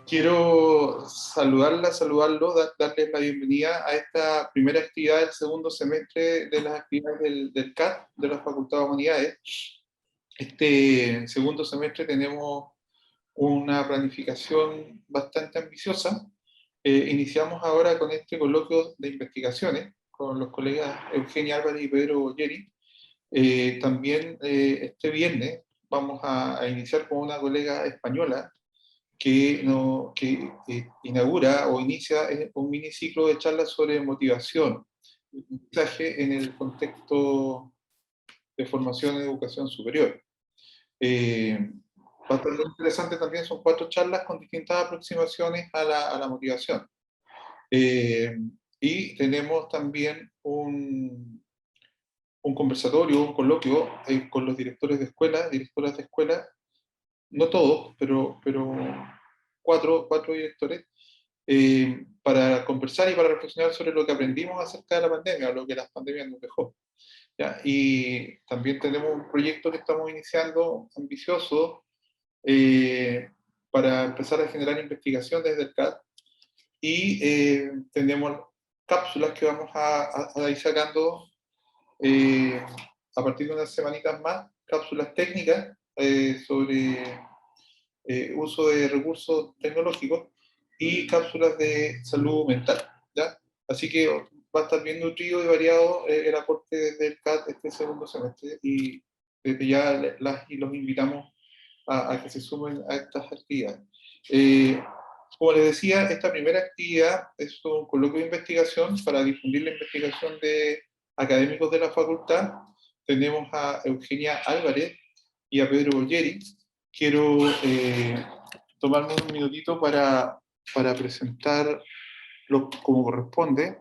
Quiero saludarlo, darles la bienvenida a esta primera actividad del segundo semestre de las actividades del CAT, de la Facultad de Humanidades. Este segundo semestre tenemos una planificación bastante ambiciosa. Iniciamos ahora con este coloquio de investigaciones con los colegas Eugenia Álvarez y Pedro Boyeri. También este viernes vamos a iniciar con una colega española que inaugura o inicia un miniciclo de charlas sobre motivación, mensaje en el contexto de formación en educación superior. Bastante interesante también, son 4 charlas con distintas aproximaciones a la motivación. Y tenemos también un conversatorio, un coloquio con los directores de escuela, directoras de escuela, no todos, pero cuatro directores, para conversar y para reflexionar sobre lo que aprendimos acerca de la pandemia, o lo que la pandemia nos dejó. ¿Ya? Y también tenemos un proyecto que estamos iniciando ambicioso para empezar a generar investigación desde el CAT, y tenemos cápsulas que vamos a ir sacando a partir de unas semanitas más, cápsulas técnicas sobre uso de recursos tecnológicos y cápsulas de salud mental, ¿ya? Así que va a estar bien nutrido y variado el aporte del CAT este segundo semestre, y desde ya los invitamos a que se sumen a estas actividades. Como les decía, esta primera actividad es un coloquio de investigación para difundir la investigación de académicos de la facultad. Tenemos a Eugenia Álvarez y a Pedro Boyeri. Quiero tomarme un minutito para presentar como corresponde.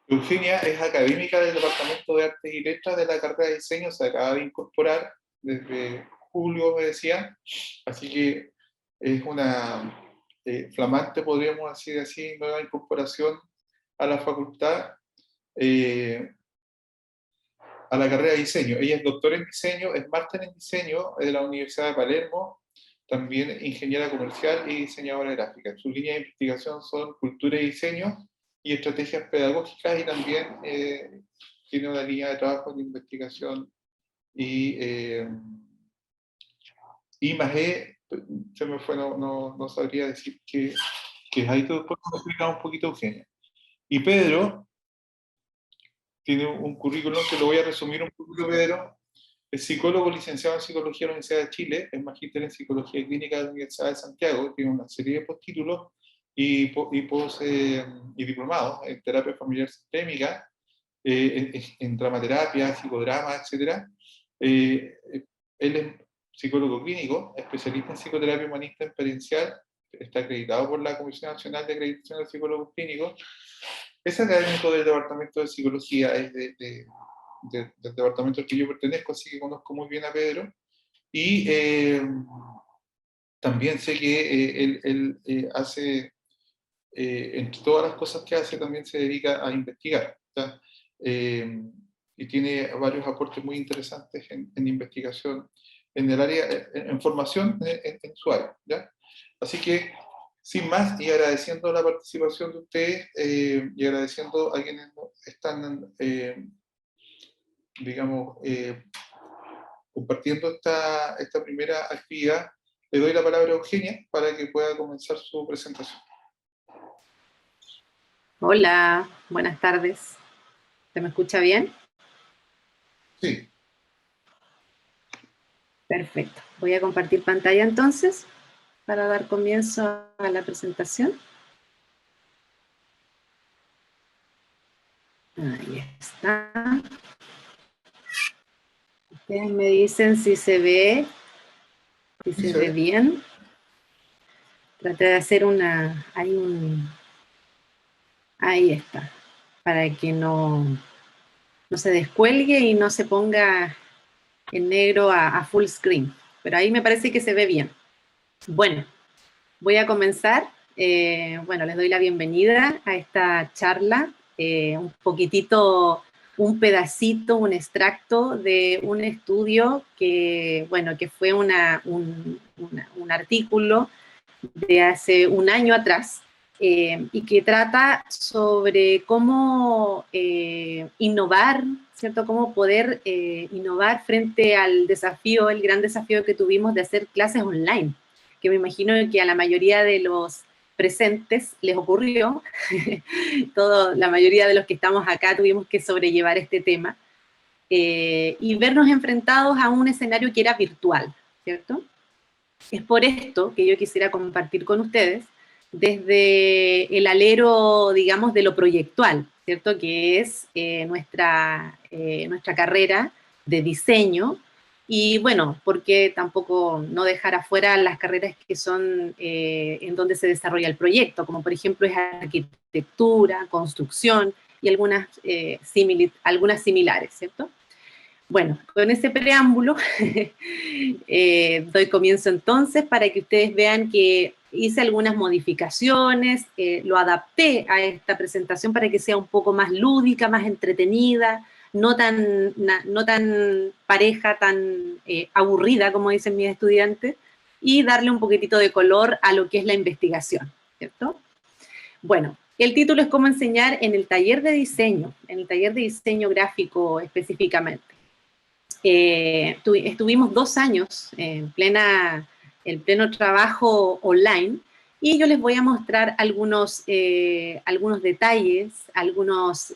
Eugenia es académica del Departamento de Artes y Letras de la carrera de Diseño, se acaba de incorporar desde julio, me decía, así que es una flamante, podríamos decir así, nueva incorporación a la facultad, a la carrera de diseño. Ella es doctora en diseño, es máster en diseño de la Universidad de Palermo, también ingeniera comercial y diseñadora gráfica. Sus líneas de investigación son cultura y diseño y estrategias pedagógicas, y también tiene una línea de trabajo de investigación y más se me fue, no sabría decir qué es ahí, después me explica un poquito Eugenia. Y Pedro tiene un currículum que lo voy a resumir un poquito, Pedro. Es psicólogo licenciado en Psicología de la Universidad de Chile, es magíster en Psicología Clínica de la Universidad de Santiago, tiene una serie de postítulos y diplomados en terapia familiar sistémica, en dramaterapia, psicodrama, etc. Él es psicólogo clínico, especialista en psicoterapia humanista experiencial, está acreditado por la Comisión Nacional de Acreditación de Psicólogos Clínicos, es académico del Departamento de Psicología, es del departamento al que yo pertenezco, así que conozco muy bien a Pedro. Y también sé que él hace, entre todas las cosas que hace, también se dedica a investigar, ¿ya? Y tiene varios aportes muy interesantes en investigación, en el área, en formación en su área, ¿ya? Así que, sin más, y agradeciendo la participación de ustedes, y agradeciendo a quienes están, digamos, compartiendo esta primera actividad, le doy la palabra a Eugenia para que pueda comenzar su presentación. Hola, buenas tardes. ¿Se me escucha bien? Sí. Perfecto. Voy a compartir pantalla entonces para dar comienzo a la presentación. Ahí está. Ustedes me dicen si se ve bien. Traté de hacer ahí está, para que no se descuelgue y no se ponga en negro a full screen. Pero ahí me parece que se ve bien. Bueno, voy a comenzar. Bueno, les doy la bienvenida a esta charla, un un pedacito, un extracto de un estudio que, bueno, que fue un artículo de hace un año atrás, y que trata sobre cómo innovar, ¿cierto? Cómo poder innovar frente al desafío, el gran desafío que tuvimos de hacer clases online, que me imagino que a la mayoría de los presentes les ocurrió. La mayoría de los que estamos acá tuvimos que sobrellevar este tema, y vernos enfrentados a un escenario que era virtual, ¿cierto? Es por esto que yo quisiera compartir con ustedes desde el alero, digamos, de lo proyectual, ¿cierto? Que es nuestra carrera de diseño. Y bueno, porque tampoco no dejar afuera las carreras que son en donde se desarrolla el proyecto, como por ejemplo es arquitectura, construcción y algunas similares, ¿cierto? Bueno, con ese preámbulo doy comienzo entonces para que ustedes vean que hice algunas modificaciones, lo adapté a esta presentación para que sea un poco más lúdica, más entretenida, no tan pareja, tan aburrida, como dicen mis estudiantes, y darle un poquitito de color a lo que es la investigación, ¿cierto? Bueno, el título es cómo enseñar en el taller de diseño gráfico específicamente. Estuvimos 2 años en pleno trabajo online, y yo les voy a mostrar algunos detalles, algunos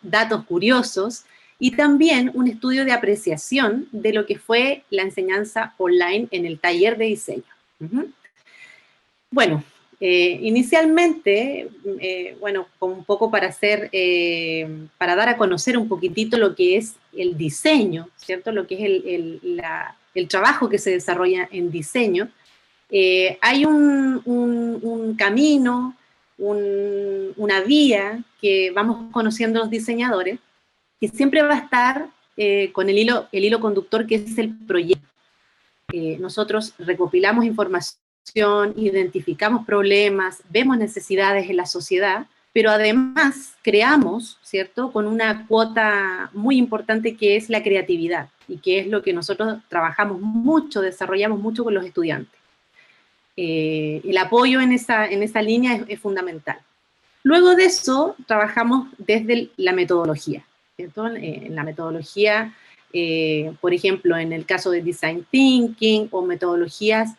datos curiosos, y también un estudio de apreciación de lo que fue la enseñanza online en el taller de diseño. Bueno, inicialmente, bueno, un poco para dar a conocer un poquitito lo que es el diseño, ¿cierto? Lo que es el trabajo que se desarrolla en diseño. Hay un camino, una vía que vamos conociendo los diseñadores, que siempre va a estar con el hilo conductor, que es el proyecto. Nosotros recopilamos información, identificamos problemas, vemos necesidades en la sociedad, pero además creamos, ¿cierto?, con una cuota muy importante que es la creatividad, y que es lo que nosotros trabajamos mucho, desarrollamos mucho con los estudiantes. El apoyo en esa línea es fundamental. Luego de eso, trabajamos desde la metodología, ¿cierto? En la metodología, por ejemplo, en el caso de Design Thinking, o metodologías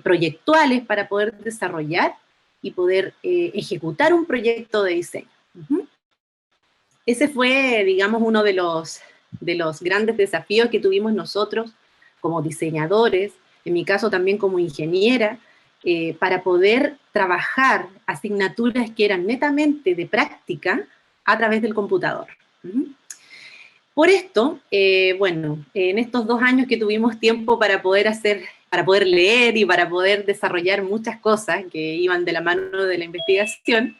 proyectuales para poder desarrollar y poder ejecutar un proyecto de diseño. Ese fue, digamos, uno de los grandes desafíos que tuvimos nosotros como diseñadores, en mi caso también como ingeniera, para poder trabajar asignaturas que eran netamente de práctica a través del computador. Por esto, bueno, en estos 2 años que tuvimos tiempo para poder leer y para poder desarrollar muchas cosas que iban de la mano de la investigación,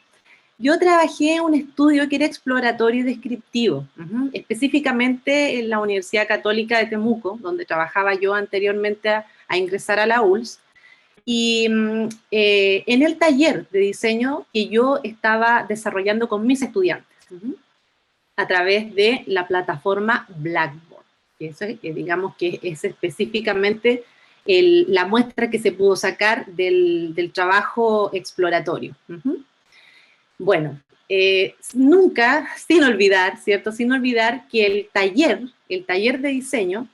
yo trabajé un estudio que era exploratorio y descriptivo, específicamente en la Universidad Católica de Temuco, donde trabajaba yo anteriormente a ingresar a la ULS, y en el taller de diseño que yo estaba desarrollando con mis estudiantes, a través de la plataforma Blackboard, que eso es, digamos que es específicamente la muestra que se pudo sacar del trabajo exploratorio. Bueno, nunca, sin olvidar, ¿cierto? Sin olvidar que el taller de diseño,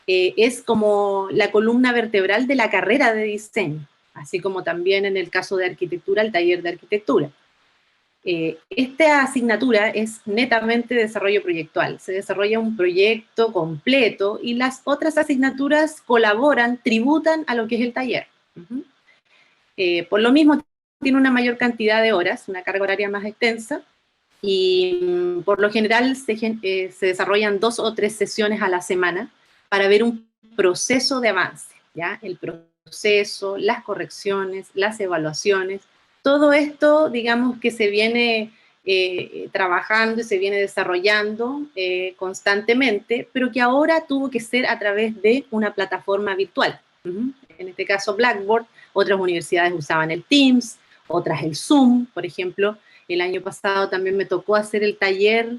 es como la columna vertebral de la carrera de diseño, así como también en el caso de arquitectura, el taller de arquitectura. Esta asignatura es netamente desarrollo proyectual, se desarrolla un proyecto completo y las otras asignaturas colaboran, tributan a lo que es el taller. Por lo mismo tiene una mayor cantidad de horas, una carga horaria más extensa, y por lo general se desarrollan 2 o 3 sesiones a la semana para ver un proceso de avance, ¿ya? El proceso, las correcciones, las evaluaciones, todo esto, digamos, que se viene trabajando y se viene desarrollando constantemente, pero que ahora tuvo que ser a través de una plataforma virtual. En este caso Blackboard, otras universidades usaban el Teams, otras el Zoom, por ejemplo. El año pasado también me tocó hacer el taller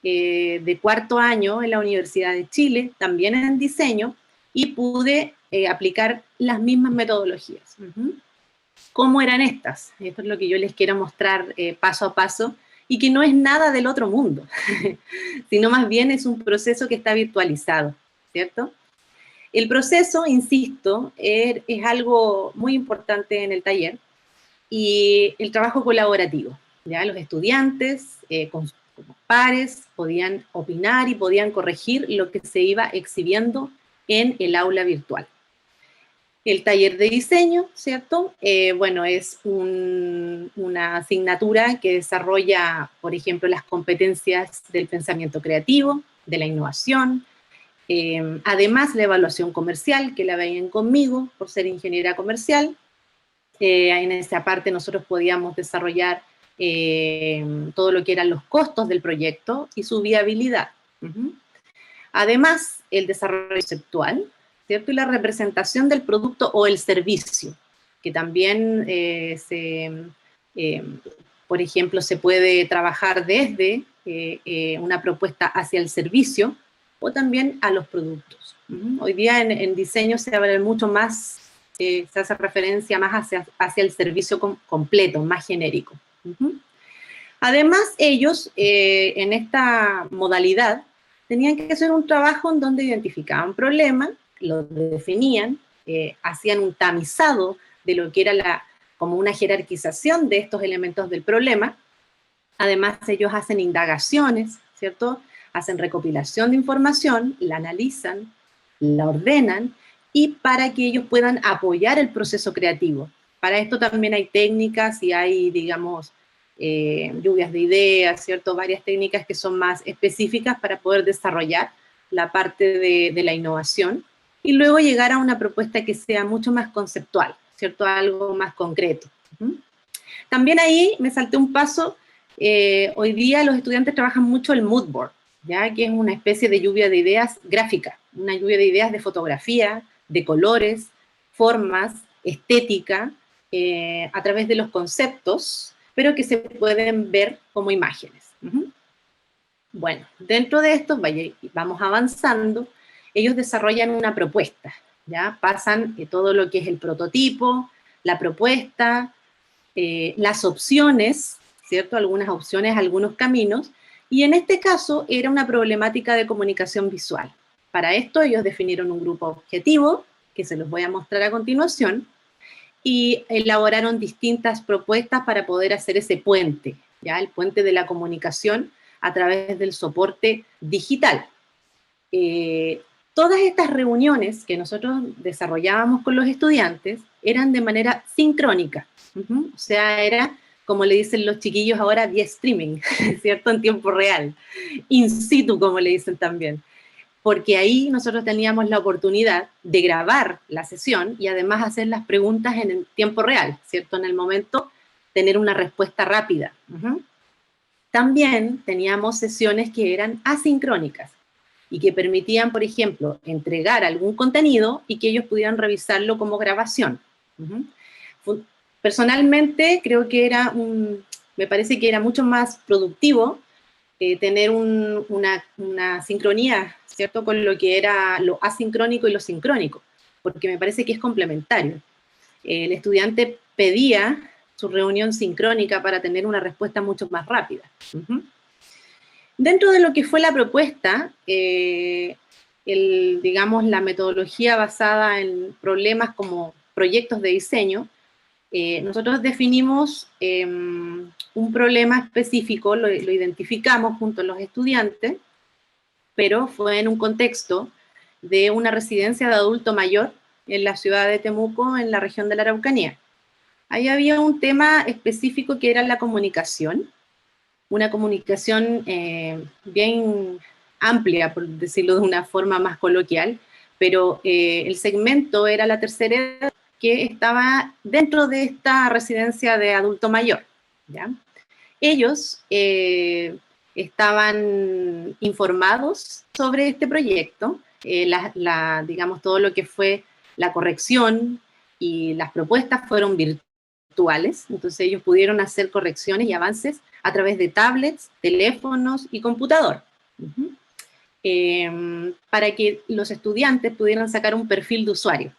de cuarto año en la Universidad de Chile, también en diseño, y pude aplicar las mismas metodologías. ¿Cómo eran estas? Esto es lo que yo les quiero mostrar paso a paso, y que no es nada del otro mundo, sino más bien es un proceso que está virtualizado, ¿cierto? El proceso, insisto, es algo muy importante en el taller, y el trabajo colaborativo, ¿ya? Los estudiantes con pares podían opinar y podían corregir lo que se iba exhibiendo en el aula virtual. El taller de diseño, ¿cierto? Bueno, es una asignatura que desarrolla, por ejemplo, las competencias del pensamiento creativo, de la innovación, además la evaluación comercial, que la veían conmigo por ser ingeniera comercial. En esa parte nosotros podíamos desarrollar todo lo que eran los costos del proyecto y su viabilidad. Además, el desarrollo conceptual, ¿cierto? Y la representación del producto o el servicio, que también, por ejemplo, se puede trabajar desde una propuesta hacia el servicio o también a los productos. Hoy día en diseño se habla mucho más, se hace referencia más hacia el servicio completo, más genérico. Además, ellos, en esta modalidad, tenían que hacer un trabajo en donde identificaban problemas, lo definían, hacían un tamizado de lo que era como una jerarquización de estos elementos del problema. Además, ellos hacen indagaciones, ¿cierto? Hacen recopilación de información, la analizan, la ordenan, y para que ellos puedan apoyar el proceso creativo. Para esto también hay técnicas y hay, digamos, lluvias de ideas, ¿cierto? Varias técnicas que son más específicas para poder desarrollar la parte de la innovación y luego llegar a una propuesta que sea mucho más conceptual, ¿cierto? Algo más concreto. También ahí me salté un paso. Hoy día los estudiantes trabajan mucho el mood board, ¿ya? Que es una especie de lluvia de ideas gráfica, una lluvia de ideas de fotografía, de colores, formas, estética, a través de los conceptos, pero que se pueden ver como imágenes. Bueno, dentro de esto, vamos avanzando, ellos desarrollan una propuesta, ¿ya? Pasan todo lo que es el prototipo, la propuesta, las opciones, ¿cierto? Algunas opciones, algunos caminos, y en este caso era una problemática de comunicación visual. Para esto ellos definieron un grupo objetivo, que se los voy a mostrar a continuación, y elaboraron distintas propuestas para poder hacer ese puente, ¿ya? El puente de la comunicación a través del soporte digital. Todas estas reuniones que nosotros desarrollábamos con los estudiantes eran de manera sincrónica, o sea, era, como le dicen los chiquillos ahora, vía streaming, ¿cierto? En tiempo real, in situ, como le dicen también, porque ahí nosotros teníamos la oportunidad de grabar la sesión y además hacer las preguntas en el tiempo real, ¿cierto? En el momento, tener una respuesta rápida. También teníamos sesiones que eran asincrónicas y que permitían, por ejemplo, entregar algún contenido y que ellos pudieran revisarlo como grabación. Personalmente, creo que me parece que era mucho más productivo tener una sincronía, ¿cierto?, con lo que era lo asincrónico y lo sincrónico, porque me parece que es complementario. El estudiante pedía su reunión sincrónica para tener una respuesta mucho más rápida. Dentro de lo que fue la propuesta, digamos, la metodología basada en problemas como proyectos de diseño, nosotros definimos un problema específico, lo identificamos junto a los estudiantes, pero fue en un contexto de una residencia de adulto mayor en la ciudad de Temuco, en la región de la Araucanía. Ahí había un tema específico que era la comunicación, una comunicación bien amplia, por decirlo de una forma más coloquial, pero el segmento era la tercera edad que estaba dentro de esta residencia de adulto mayor, ¿ya? Ellos estaban informados sobre este proyecto, digamos, todo lo que fue la corrección y las propuestas fueron virtuales, entonces ellos pudieron hacer correcciones y avances a través de tablets, teléfonos y computador, Ujú. Para que los estudiantes pudieran sacar un perfil de usuario,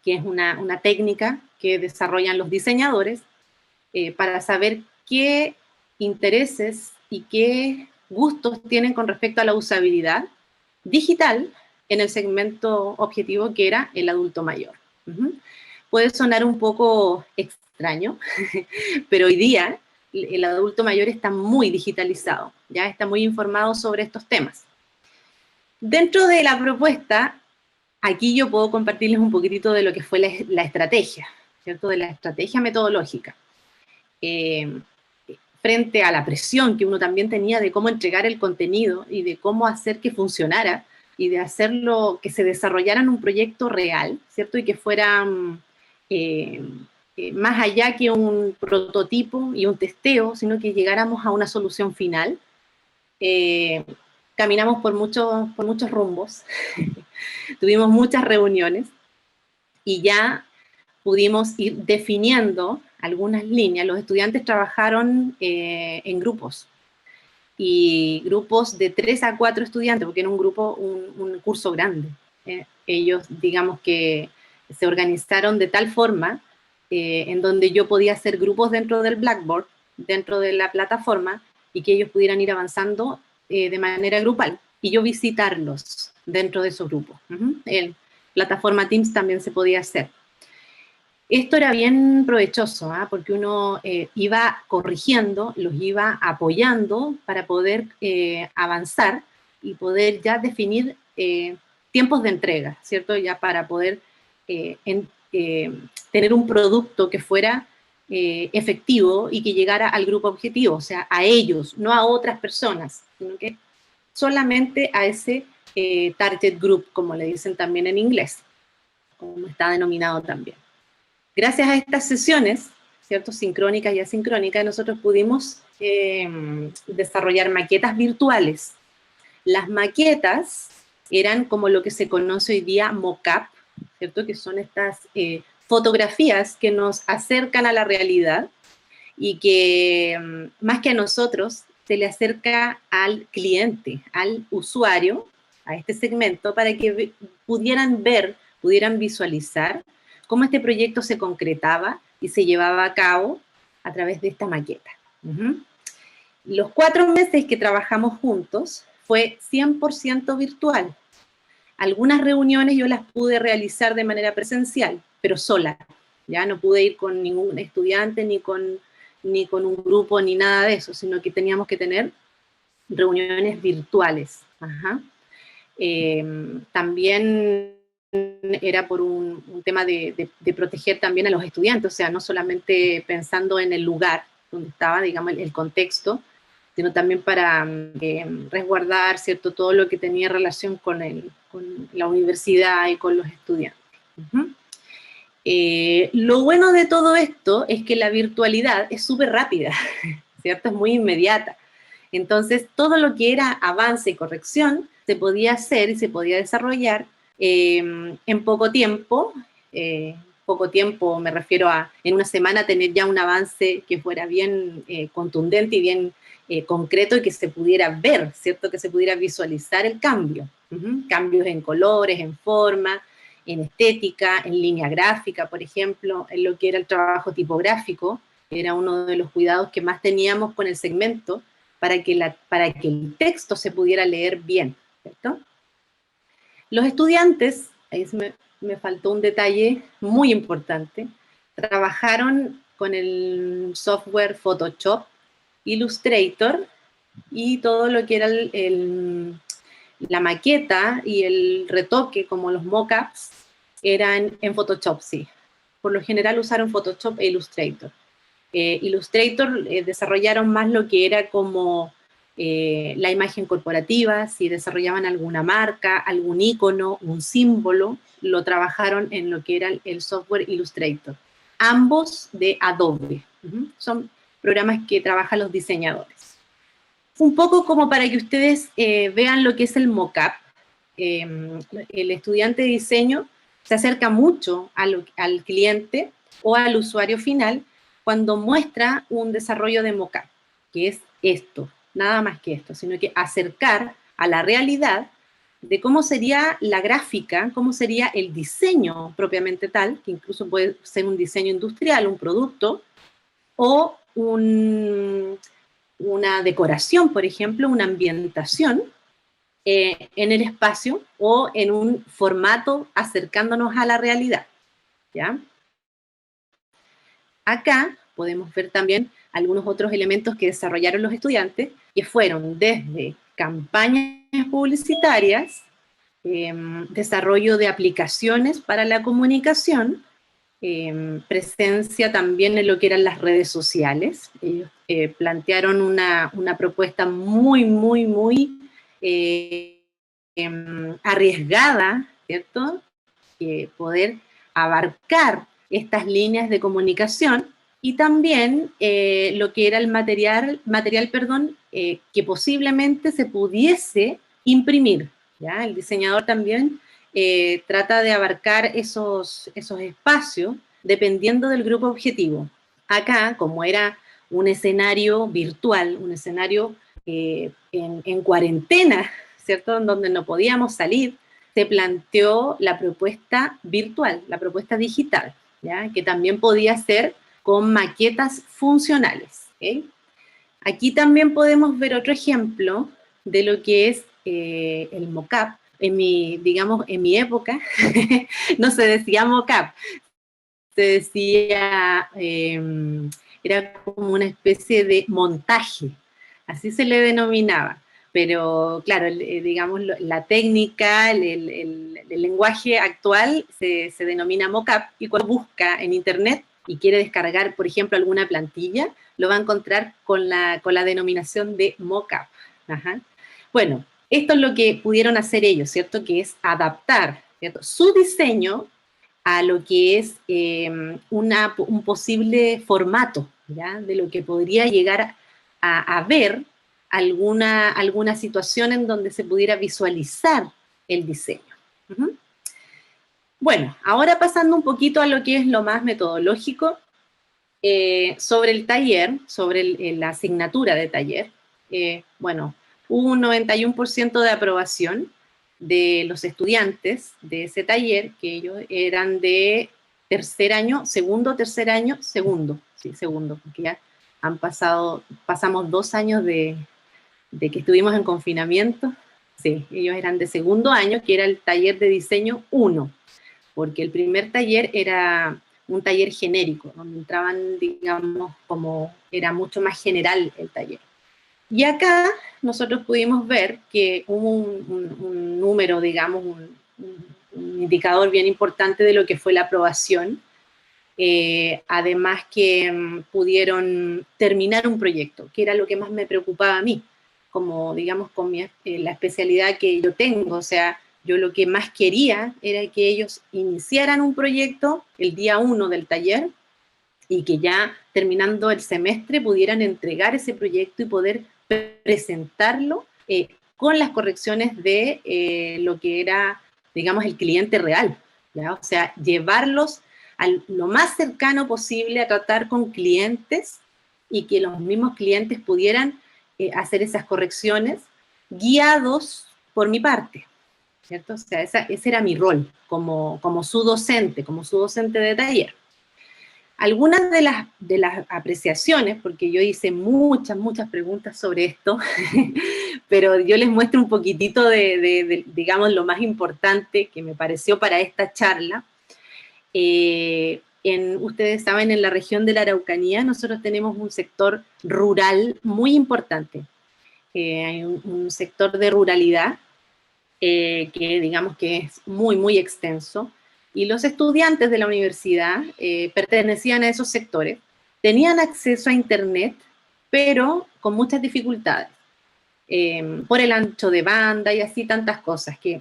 que es una técnica que desarrollan los diseñadores para saber qué intereses y qué gustos tienen con respecto a la usabilidad digital en el segmento objetivo que era el adulto mayor. Uh-huh. Puede sonar un poco extraño, pero hoy día el adulto mayor está muy digitalizado, ya está muy informado sobre estos temas. Dentro de la propuesta, aquí yo puedo compartirles un poquitito de lo que fue la estrategia, ¿cierto? De la estrategia metodológica. Frente a la presión que uno también tenía de cómo entregar el contenido y de cómo hacer que funcionara y de hacerlo, que se desarrollara en un proyecto real, ¿cierto? Y que fuera más allá que un prototipo y un testeo, sino que llegáramos a una solución final. Caminamos por muchos rumbos, tuvimos muchas reuniones y ya pudimos ir definiendo algunas líneas. Los estudiantes trabajaron en grupos, y grupos de 3 a 4 estudiantes, porque era un grupo, un curso grande. Ellos, digamos que se organizaron de tal forma en donde yo podía hacer grupos dentro del Blackboard, dentro de la plataforma, y que ellos pudieran ir avanzando de manera grupal, y yo visitarlos dentro de esos grupos. En plataforma Teams también se podía hacer. Esto era bien provechoso, ¿eh? Porque uno iba corrigiendo, los iba apoyando para poder avanzar y poder ya definir tiempos de entrega, ¿cierto? Ya para poder tener un producto que fuera efectivo y que llegara al grupo objetivo, o sea, a ellos, no a otras personas, sino que solamente a ese target group, como le dicen también en inglés, como está denominado también. Gracias a estas sesiones, ¿cierto? Sincrónicas y asincrónicas, nosotros pudimos desarrollar maquetas virtuales. Las maquetas eran como lo que se conoce hoy día mock-up, ¿cierto? Que son estas fotografías que nos acercan a la realidad y que más que a nosotros se le acerca al cliente, al usuario, a este segmento, para que pudieran ver, pudieran visualizar cómo este proyecto se concretaba y se llevaba a cabo a través de esta maqueta. Los 4 meses que trabajamos juntos fue 100% virtual. Algunas reuniones yo las pude realizar de manera presencial, pero sola. Ya no pude ir con ningún estudiante, ni con un grupo, ni nada de eso, sino que teníamos que tener reuniones virtuales. También era por un tema de proteger también a los estudiantes, o sea, no solamente pensando en el lugar donde estaba, digamos, el contexto, sino también para resguardar, ¿cierto?, todo lo que tenía relación con la universidad y con los estudiantes. Lo bueno de todo esto es que la virtualidad es súper rápida, ¿cierto? Es muy inmediata. Entonces, todo lo que era avance y corrección se podía hacer y se podía desarrollar en poco tiempo me refiero a en una semana tener ya un avance que fuera bien contundente y bien concreto y que se pudiera ver, ¿cierto? Que se pudiera visualizar el cambio. Cambios en colores, en forma, en estética, en línea gráfica, por ejemplo, en lo que era el trabajo tipográfico, que era uno de los cuidados que más teníamos con el segmento, para que el texto se pudiera leer bien, ¿cierto? Los estudiantes, ahí me faltó un detalle muy importante, trabajaron con el software Photoshop, Illustrator y todo lo que era la maqueta y el retoque, como los mockups, eran en Photoshop, sí. Por lo general usaron Photoshop e Illustrator. Illustrator desarrollaron más lo que era como la imagen corporativa, si desarrollaban alguna marca, algún icono, un símbolo, lo trabajaron en lo que era el software Illustrator. Ambos de Adobe. Son programas que trabajan los diseñadores. Un poco como para que ustedes vean lo que es el mockup. El estudiante de diseño se acerca mucho al cliente o al usuario final cuando muestra un desarrollo de mockup, que es esto. nada más que esto, sino que acercar a la realidad de cómo sería la gráfica, cómo sería el diseño propiamente tal, que incluso puede ser un diseño industrial, un producto, o una decoración, por ejemplo, una ambientación en el espacio o en un formato acercándonos a la realidad, ¿ya? Acá podemos ver también algunos otros elementos que desarrollaron los estudiantes, que fueron desde campañas publicitarias, desarrollo de aplicaciones para la comunicación, presencia también en lo que eran las redes sociales. Ellos plantearon una propuesta muy arriesgada, ¿cierto? Poder abarcar estas líneas de comunicación y también lo que era el material que posiblemente se pudiese imprimir, ¿ya? El diseñador también trata de abarcar esos espacios dependiendo del grupo objetivo. Acá, como era un escenario virtual, un escenario en cuarentena, ¿cierto? En donde no podíamos salir, se planteó la propuesta virtual, la propuesta digital, ¿ya? Que también podía ser con maquetas funcionales, ¿okay? Aquí también podemos ver otro ejemplo de lo que es el mockup. Digamos, en mi época no se decía mockup, se decía, era como una especie de montaje, así se le denominaba. Pero claro, digamos, la técnica, el lenguaje actual se denomina mockup, y cuando busca en internet y quiere descargar, por ejemplo, alguna plantilla, lo va a encontrar con la denominación de mockup. Ajá. Bueno, esto es lo que pudieron hacer ellos, ¿cierto? Que es adaptar, ¿cierto?, su diseño a lo que es un posible formato, ¿ya?, de lo que podría llegar a ver alguna situación en donde se pudiera visualizar el diseño. Uh-huh. Bueno, ahora pasando un poquito a lo que es lo más metodológico, sobre el taller, sobre la asignatura de taller, bueno, hubo un 91% de aprobación de los estudiantes de ese taller, que ellos eran de tercer año, segundo, sí, segundo, porque ya pasamos 2 años de que estuvimos en confinamiento. Sí, ellos eran de segundo año, que era el taller de diseño 1, porque el primer taller era un taller genérico, donde entraban, digamos, como era mucho más general el taller. Y acá nosotros pudimos ver que hubo un número, digamos, un indicador bien importante de lo que fue la aprobación, además que pudieron terminar un proyecto, que era lo que más me preocupaba a mí, como, digamos, con la especialidad que yo tengo. O sea, yo lo que más quería era que ellos iniciaran un proyecto el día 1 del taller y que ya terminando el semestre pudieran entregar ese proyecto y poder presentarlo con las correcciones de lo que era, digamos, el cliente real, ¿ya? O sea, llevarlos lo más cercano posible a tratar con clientes y que los mismos clientes pudieran hacer esas correcciones guiados por mi parte, ¿cierto? O sea, ese era mi rol como su docente de taller. Algunas de las apreciaciones, porque yo hice muchas preguntas sobre esto, pero yo les muestro un poquitito digamos, lo más importante que me pareció para esta charla. Ustedes saben, en la región de la Araucanía nosotros tenemos un sector rural muy importante. Hay un sector de ruralidad que digamos que es muy extenso, y los estudiantes de la universidad pertenecían a esos sectores, tenían acceso a internet, pero con muchas dificultades, por el ancho de banda y así tantas cosas que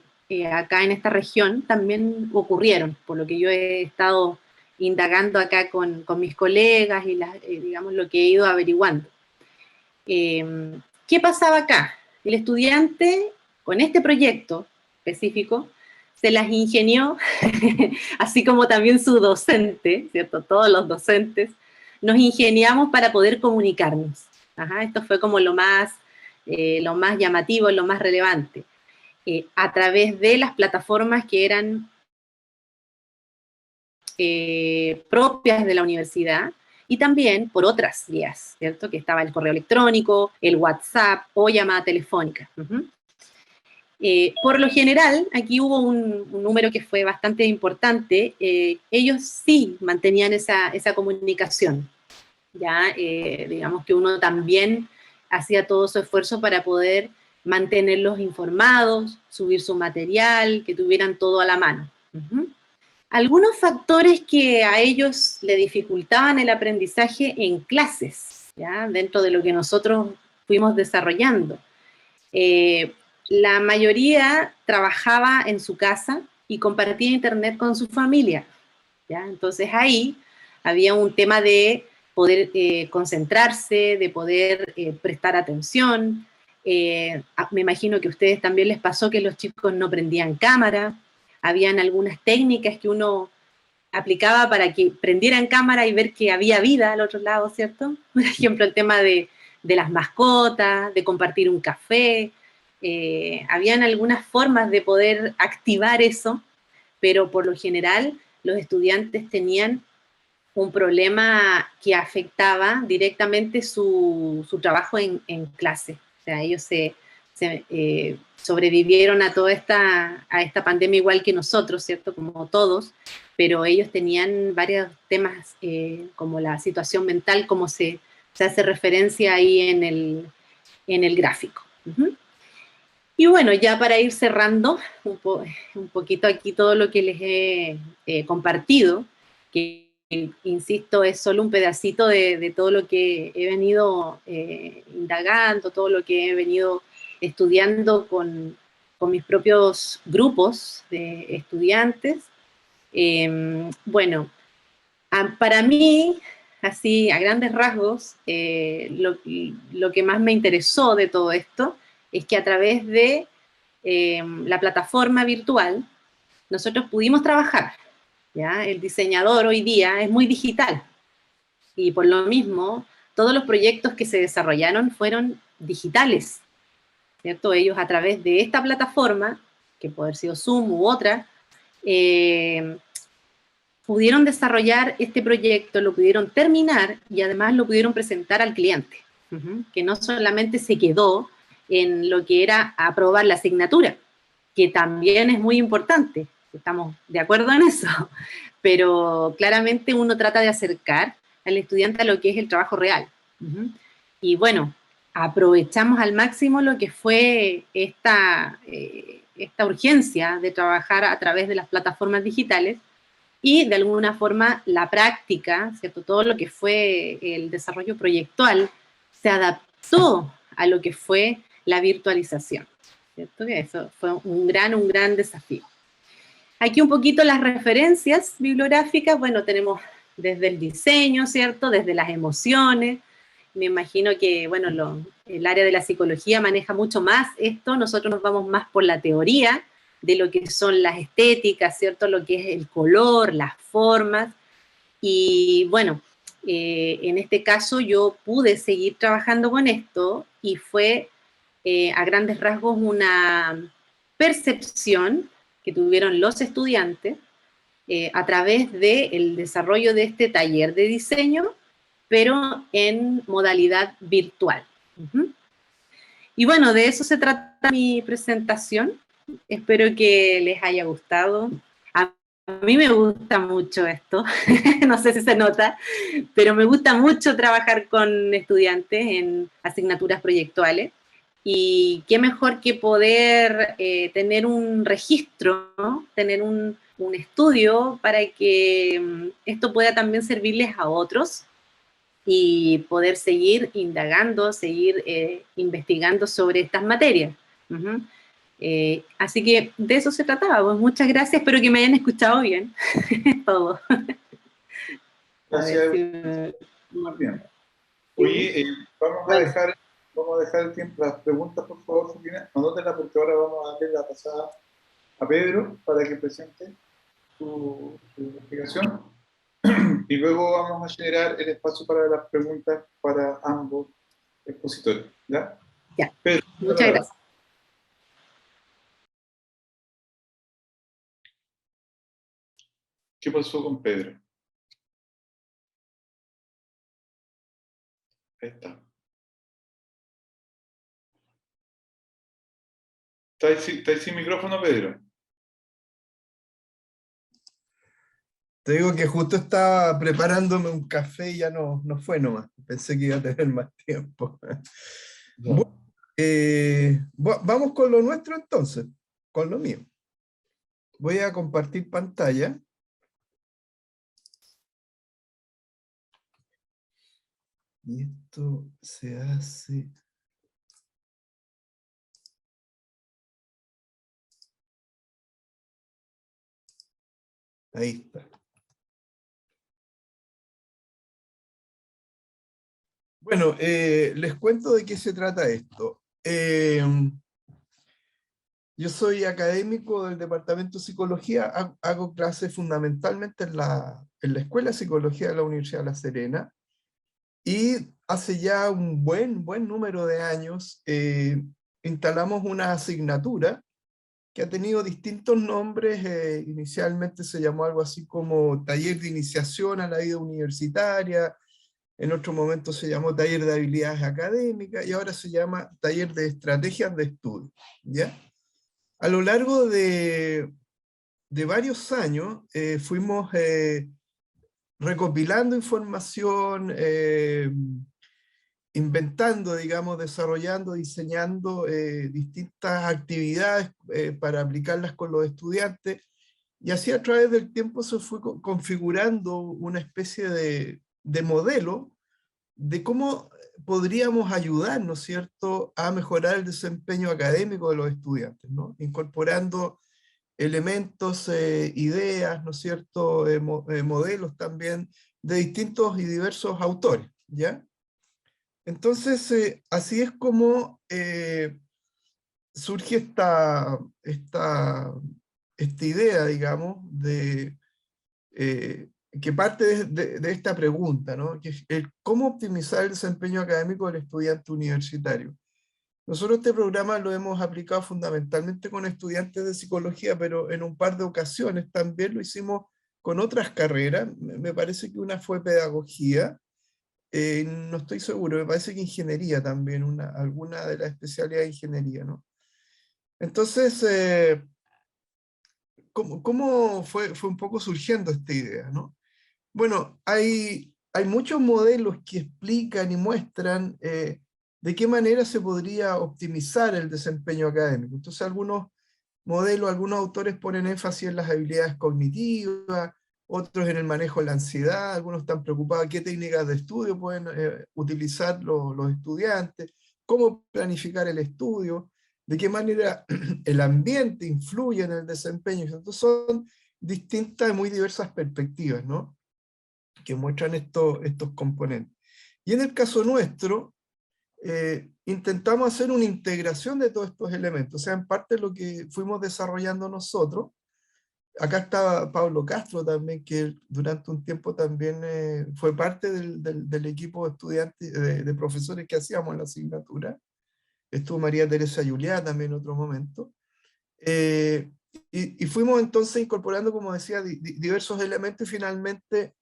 acá en esta región también ocurrieron, por lo que yo he estado indagando acá con mis colegas y digamos lo que he ido averiguando. ¿Qué pasaba acá? El estudiante, con este proyecto específico, se las ingenió, así como también su docente, ¿cierto? Todos los docentes nos ingeniamos para poder comunicarnos. Ajá, esto fue como lo más lo más llamativo, lo más relevante, a través de las plataformas que eran propias de la universidad, y también por otras vías, ¿cierto? Que estaba el correo electrónico, el WhatsApp o llamada telefónica. Por lo general, aquí hubo un número que fue bastante importante, ellos sí mantenían esa comunicación, ya digamos que uno también hacía todo su esfuerzo para poder mantenerlos informados, subir su material, que tuvieran todo a la mano. Algunos factores que a ellos le dificultaban el aprendizaje en clases, ¿ya? Dentro de lo que nosotros fuimos desarrollando. La mayoría trabajaba en su casa y compartía internet con su familia, ¿ya? Entonces ahí había un tema de poder concentrarse, de poder prestar atención. Me imagino que a ustedes también les pasó que los chicos no prendían cámara, habían algunas técnicas que uno aplicaba para que prendieran cámara y ver que había vida al otro lado, ¿cierto? Por ejemplo, el tema de las mascotas, de compartir un café. Habían algunas formas de poder activar eso, pero por lo general los estudiantes tenían un problema que afectaba directamente su trabajo en clase. O sea, ellos sobrevivieron a a esta pandemia igual que nosotros, ¿cierto? Como todos, pero ellos tenían varios temas como la situación mental, como se hace referencia ahí en el gráfico. Y bueno, ya para ir cerrando un poquito aquí todo lo que les he compartido, que insisto, es solo un pedacito de todo lo que he venido indagando, todo lo que he venido estudiando con mis propios grupos de estudiantes. Bueno, para mí, así a grandes rasgos, lo que más me interesó de todo esto es que a través de la plataforma virtual nosotros pudimos trabajar, ¿ya? El diseñador hoy día es muy digital y por lo mismo todos los proyectos que se desarrollaron fueron digitales, ¿cierto? Ellos a través de esta plataforma, que puede haber sido Zoom u otra, pudieron desarrollar este proyecto, lo pudieron terminar y además lo pudieron presentar al cliente, que no solamente se quedó en lo que era aprobar la asignatura, que también es muy importante, estamos de acuerdo en eso, pero claramente uno trata de acercar al estudiante a lo que es el trabajo real. Y bueno, aprovechamos al máximo lo que fue esta urgencia de trabajar a través de las plataformas digitales y de alguna forma la práctica, ¿cierto? Todo lo que fue el desarrollo proyectual se adaptó a lo que fue la virtualización, ¿cierto? Que eso fue un gran desafío. Aquí un poquito las referencias bibliográficas, bueno, tenemos desde el diseño, ¿cierto? Desde las emociones, me imagino que, bueno, el área de la psicología maneja mucho más esto, nosotros nos vamos más por la teoría de lo que son las estéticas, ¿cierto? Lo que es el color, las formas, y bueno, en este caso yo pude seguir trabajando con esto y fue a grandes rasgos una percepción que tuvieron los estudiantes a través del desarrollo de este taller de diseño, pero en modalidad virtual. Y bueno, de eso se trata mi presentación. Espero que les haya gustado. A mí me gusta mucho esto, no sé si se nota, pero me gusta mucho trabajar con estudiantes en asignaturas proyectuales. Y qué mejor que poder tener un registro, ¿no? Tener un estudio para que esto pueda también servirles a otros y poder seguir indagando, seguir investigando sobre estas materias. Así que de eso se trataba. Pues muchas gracias, espero que me hayan escuchado bien todo. Gracias. Muy bien. Oye, vamos a dejar el tiempo, las preguntas, por favor, Sofía, anótenlas porque ahora vamos a darle la pasada a Pedro para que presente su investigación y luego vamos a generar el espacio para las preguntas para ambos expositores, ¿ya? Ya, Pedro, muchas gracias. ¿qué pasó con Pedro? Ahí está. ¿Está ahí sin micrófono, Pedro? Te digo que justo estaba preparándome un café y ya no fue nomás. Pensé que iba a tener más tiempo. Bueno, vamos con lo nuestro entonces, con lo mío. Voy a compartir pantalla. Y esto se hace... Ahí está. Bueno, les cuento de qué se trata esto. Yo soy académico del Departamento de Psicología, hago clases fundamentalmente en la Escuela de Psicología de la Universidad de La Serena, y hace ya un buen número de años instalamos una asignatura que ha tenido distintos nombres. Inicialmente se llamó algo así como Taller de Iniciación a la Vida Universitaria, en otro momento se llamó Taller de Habilidades Académicas, y ahora se llama Taller de Estrategias de Estudio, ¿ya? A lo largo de varios años fuimos recopilando información, inventando, digamos, desarrollando, diseñando distintas actividades para aplicarlas con los estudiantes, y así a través del tiempo se fue configurando una especie de modelo de cómo podríamos ayudar, ¿no es cierto?, a mejorar el desempeño académico de los estudiantes, ¿no? Incorporando elementos, ideas, ¿no es cierto?, modelos también de distintos y diversos autores, ¿ya? Entonces, así es como surge esta idea, digamos, que parte de esta pregunta, ¿no? Que es cómo optimizar el desempeño académico del estudiante universitario. Nosotros este programa lo hemos aplicado fundamentalmente con estudiantes de psicología, pero en un par de ocasiones también lo hicimos con otras carreras. Me parece que una fue pedagogía, no estoy seguro, me parece que ingeniería también, alguna de las especialidades de ingeniería, ¿no? Entonces, ¿cómo fue un poco surgiendo esta idea, ¿no? Bueno, hay muchos modelos que explican y muestran de qué manera se podría optimizar el desempeño académico. Entonces, algunos modelos, algunos autores ponen énfasis en las habilidades cognitivas, otros en el manejo de la ansiedad, algunos están preocupados qué técnicas de estudio pueden utilizar los estudiantes, cómo planificar el estudio, de qué manera el ambiente influye en el desempeño. Entonces son distintas y muy diversas perspectivas, ¿no?, que muestran estos componentes. Y en el caso nuestro, intentamos hacer una integración de todos estos elementos, o sea, en parte lo que fuimos desarrollando nosotros. Acá estaba Pablo Castro también, que durante un tiempo también fue parte del equipo de estudiantes, de profesores que hacíamos la asignatura. Estuvo María Teresa Juliá también en otro momento. Y fuimos entonces incorporando, como decía, diversos elementos, y finalmente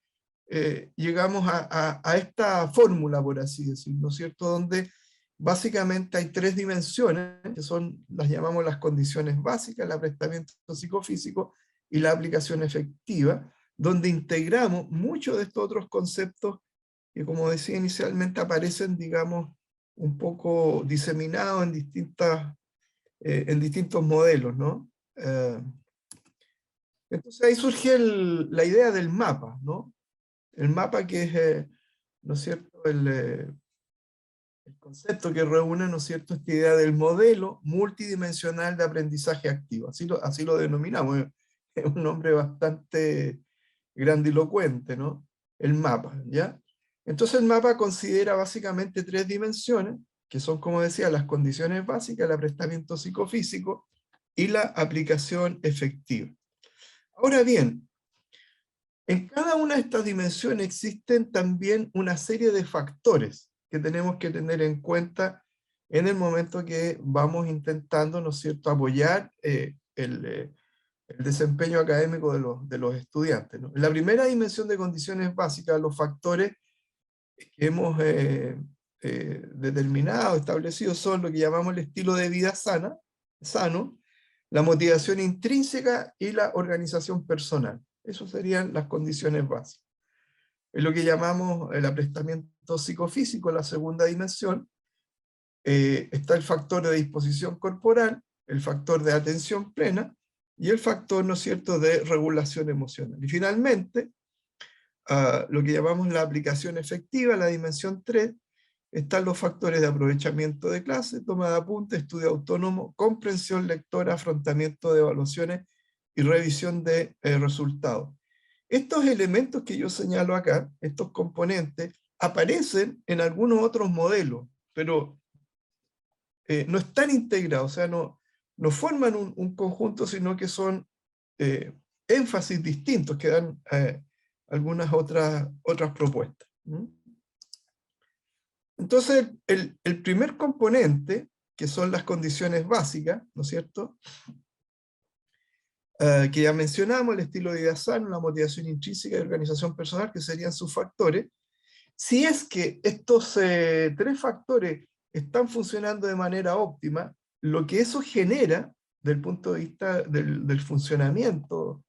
llegamos a esta fórmula, por así decirlo, ¿no es cierto?, donde básicamente hay tres dimensiones, que son, las llamamos las condiciones básicas, el aprestamiento psicofísico y la aplicación efectiva, donde integramos muchos de estos otros conceptos que, como decía inicialmente, aparecen, digamos, un poco diseminados en distintos modelos, ¿no? Entonces ahí surge la idea del mapa, ¿no? El mapa, que es, ¿no es cierto?, el concepto que reúne, ¿no es cierto?, esta idea del modelo multidimensional de aprendizaje activo. Así lo denominamos. Es un nombre bastante grandilocuente, ¿no? El mapa, ¿ya? Entonces el mapa considera básicamente tres dimensiones, que son, como decía, las condiciones básicas, el aprestamiento psicofísico y la aplicación efectiva. Ahora bien, en cada una de estas dimensiones existen también una serie de factores que tenemos que tener en cuenta en el momento que vamos intentando, ¿no es cierto?, apoyar el desempeño académico de los estudiantes, ¿no? En la primera dimensión de condiciones básicas, los factores que hemos determinado, establecido, son lo que llamamos el estilo de vida sano, la motivación intrínseca y la organización personal. Esas serían las condiciones básicas. Es lo que llamamos el aprestamiento psicofísico, la segunda dimensión. Está el factor de disposición corporal, el factor de atención plena, y el factor, ¿no es cierto?, de regulación emocional. Y finalmente, lo que llamamos la aplicación efectiva, la dimensión 3, están los factores de aprovechamiento de clase, toma de apuntes, estudio autónomo, comprensión lectora, afrontamiento de evaluaciones y revisión de resultados. Estos elementos que yo señalo acá, estos componentes, aparecen en algunos otros modelos, pero no están integrados, o sea, no forman un conjunto, sino que son énfasis distintos que dan algunas otras propuestas. Entonces, el primer componente, que son las condiciones básicas, ¿no es cierto?, que ya mencionamos, el estilo de vida sano, la motivación intrínseca y organización personal, que serían sus factores. Si es que estos 3 factores están funcionando de manera óptima, lo que eso genera, desde el punto de vista del funcionamiento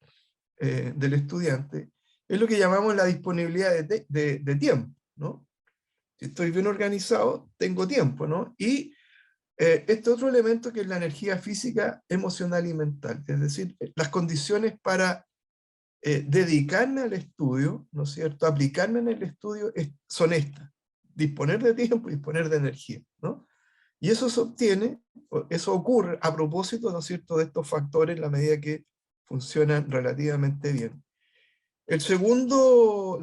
del estudiante, es lo que llamamos la disponibilidad de tiempo, ¿no? Si estoy bien organizado, tengo tiempo, ¿no? Y este otro elemento, que es la energía física, emocional y mental, es decir, las condiciones para dedicarme al estudio, ¿no es cierto?, aplicarme en el estudio, son estas: disponer de tiempo y disponer de energía, ¿no? Y eso se obtiene, eso ocurre a propósito, ¿no es cierto?, de estos factores, en la medida que funcionan relativamente bien. La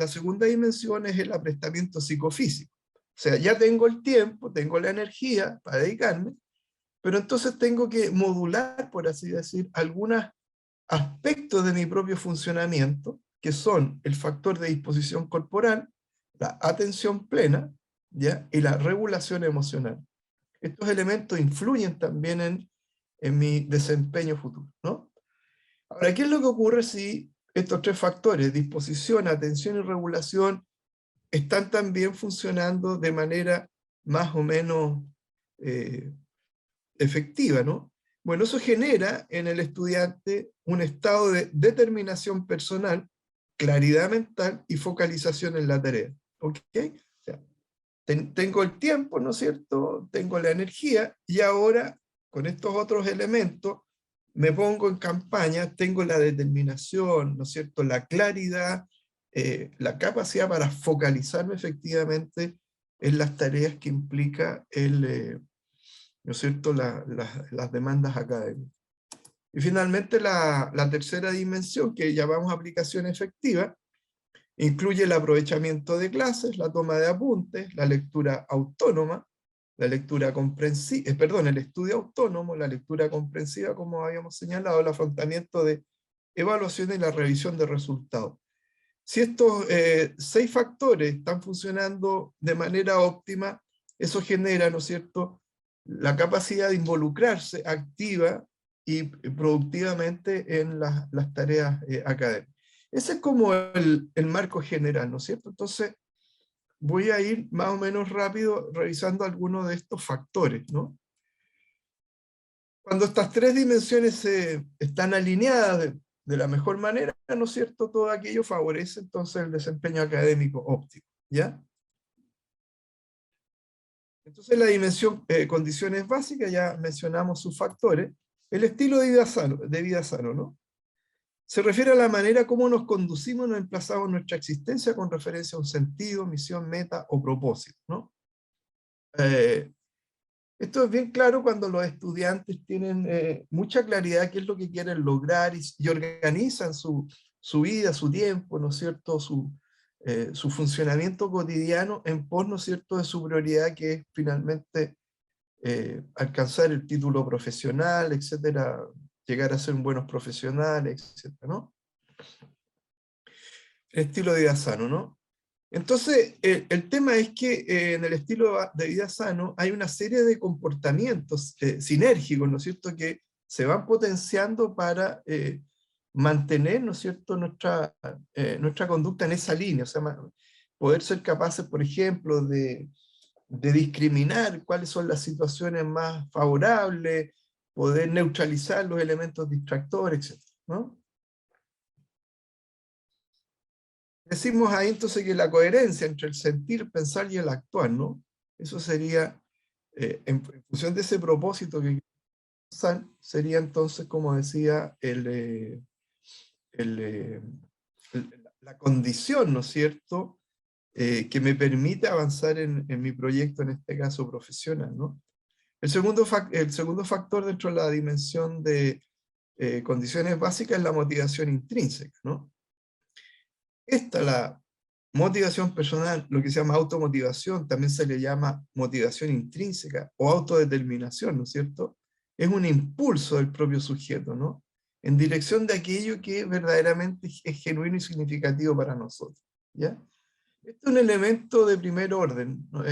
segunda dimensión es el aprestamiento psicofísico. O sea, ya tengo el tiempo, tengo la energía para dedicarme, pero entonces tengo que modular, por así decir, algunos aspectos de mi propio funcionamiento, que son el factor de disposición corporal, la atención plena, ¿ya?, y la regulación emocional. Estos elementos influyen también en mi desempeño futuro, ¿no? Ahora, ¿qué es lo que ocurre si estos 3 factores, disposición, atención y regulación, están también funcionando de manera más o menos efectiva, ¿no? Bueno, eso genera en el estudiante un estado de determinación personal, claridad mental y focalización en la tarea. ¿Ok? O sea, tengo el tiempo, ¿no es cierto?, tengo la energía, y ahora, con estos otros elementos, me pongo en campaña, tengo la determinación, ¿no es cierto?, la claridad, la capacidad para focalizarme efectivamente en las tareas que implica ¿no es cierto?, las demandas académicas. Y finalmente la tercera dimensión, que llamamos aplicación efectiva, incluye el aprovechamiento de clases, la toma de apuntes, la lectura autónoma, la lectura comprensiva, el estudio autónomo, la lectura comprensiva, como habíamos señalado, el afrontamiento de evaluaciones y la revisión de resultados. Si estos 6 factores están funcionando de manera óptima, eso genera, ¿no es cierto?, la capacidad de involucrarse activa y productivamente en las tareas académicas. Ese es como el marco general, ¿no es cierto? Entonces, voy a ir más o menos rápido revisando algunos de estos factores, ¿no? Cuando estas 3 dimensiones están alineadas de la mejor manera, ¿no es cierto?, todo aquello favorece entonces el desempeño académico óptimo, ¿ya? Entonces la dimensión condiciones básicas, ya mencionamos sus factores. El estilo de vida sano, ¿no? Se refiere a la manera como nos conducimos, nos emplazamos en nuestra existencia con referencia a un sentido, misión, meta o propósito, ¿no? Esto es bien claro cuando los estudiantes tienen mucha claridad de qué es lo que quieren lograr y organizan su vida, su tiempo, ¿no es cierto?, su funcionamiento cotidiano en pos, ¿no es cierto?, de su prioridad, que es finalmente alcanzar el título profesional, etcétera, llegar a ser buenos profesionales, etcétera, ¿no? El estilo de vida sano, ¿no? Entonces, el tema es que en el estilo de vida sano hay una serie de comportamientos sinérgicos, ¿no es cierto?, que se van potenciando para mantener, ¿no es cierto?, nuestra conducta en esa línea, o sea, poder ser capaces, por ejemplo, de discriminar cuáles son las situaciones más favorables, poder neutralizar los elementos distractores, etc., ¿no? Decimos ahí entonces que la coherencia entre el sentir, pensar y el actuar, ¿no? Eso sería, en función de ese propósito que sería entonces, como decía, la condición, ¿no es cierto?, que me permite avanzar en mi proyecto, en este caso profesional, ¿no? El segundo factor dentro de la dimensión de condiciones básicas es la motivación intrínseca, ¿no? La motivación personal, lo que se llama automotivación, también se le llama motivación intrínseca o autodeterminación, ¿no es cierto? Es un impulso del propio sujeto, ¿no? En dirección de aquello que verdaderamente es genuino y significativo para nosotros, ¿ya? Este es un elemento de primer orden, ¿no?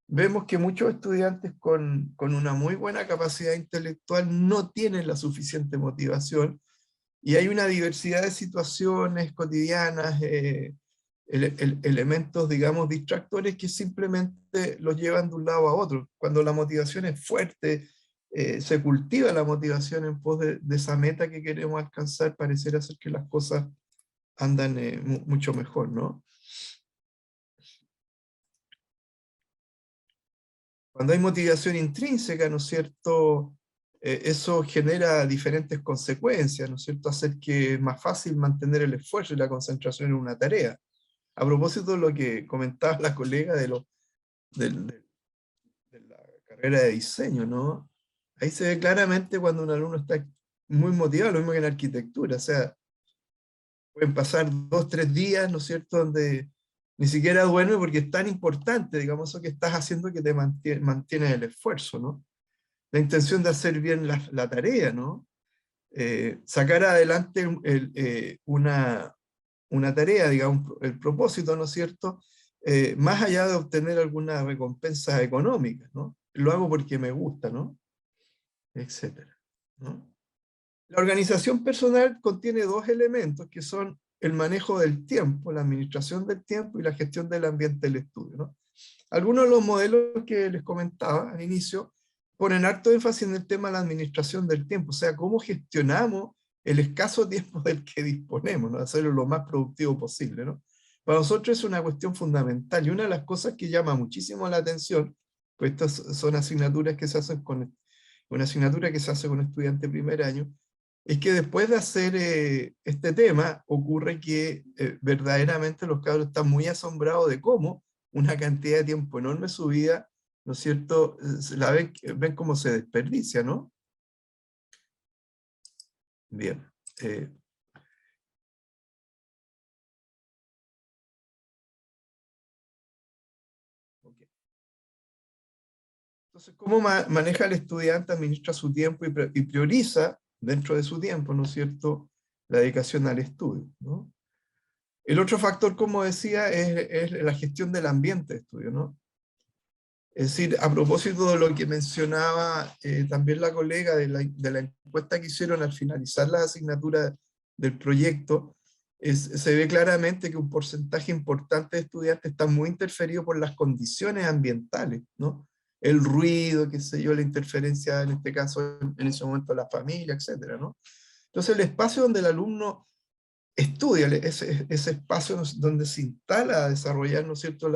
Vemos que muchos estudiantes con una muy buena capacidad intelectual no tienen la suficiente motivación, y hay una diversidad de situaciones cotidianas, elementos, digamos, distractores que simplemente los llevan de un lado a otro. Cuando la motivación es fuerte, se cultiva la motivación en pos de esa meta que queremos alcanzar, pareciera ser que las cosas andan mucho mejor, ¿no? Cuando hay motivación intrínseca, ¿no es cierto?, eso genera diferentes consecuencias, ¿no es cierto?, hacer que es más fácil mantener el esfuerzo y la concentración en una tarea. A propósito de lo que comentaba la colega de la carrera de diseño, ¿no? Ahí se ve claramente cuando un alumno está muy motivado, lo mismo que en arquitectura, o sea, pueden pasar 2, 3 días, ¿no es cierto?, donde ni siquiera duerme porque es tan importante, digamos, eso que estás haciendo que te mantiene el esfuerzo, ¿no? La intención de hacer bien la tarea, ¿no? Sacar adelante una tarea, digamos, el propósito, ¿no es cierto?, más allá de obtener alguna recompensa económica, ¿no? Lo hago porque me gusta, ¿no? Etcétera, ¿no? La organización personal contiene dos elementos que son el manejo del tiempo, la administración del tiempo y la gestión del ambiente del estudio, ¿no? Algunos de los modelos que les comentaba al inicio ponen harto énfasis en el tema de la administración del tiempo, o sea, cómo gestionamos el escaso tiempo del que disponemos, ¿no? Hacerlo lo más productivo posible, ¿no? Para nosotros es una cuestión fundamental, y una de las cosas que llama muchísimo la atención, pues estas son asignaturas que se hacen una asignatura que se hace con estudiante de primer año, es que después de hacer este tema, ocurre que verdaderamente los cabros están muy asombrados de cómo una cantidad de tiempo enorme de su vida, ¿no es cierto?, la ven cómo se desperdicia, ¿no? Bien. Okay. Entonces, ¿cómo maneja el estudiante, administra su tiempo y prioriza dentro de su tiempo, ¿no es cierto?, la dedicación al estudio, ¿no? El otro factor, como decía, es la gestión del ambiente de estudio, ¿no? Es decir, a propósito de lo que mencionaba también la colega de la encuesta que hicieron al finalizar la asignatura del proyecto, se ve claramente que un porcentaje importante de estudiantes está muy interferido por las condiciones ambientales, ¿no? El ruido, qué sé yo, la interferencia, en este caso, en ese momento, la familia, etcétera, ¿no? Entonces, el espacio donde el alumno estudia, ese espacio donde se instala a desarrollar, ¿no es cierto?,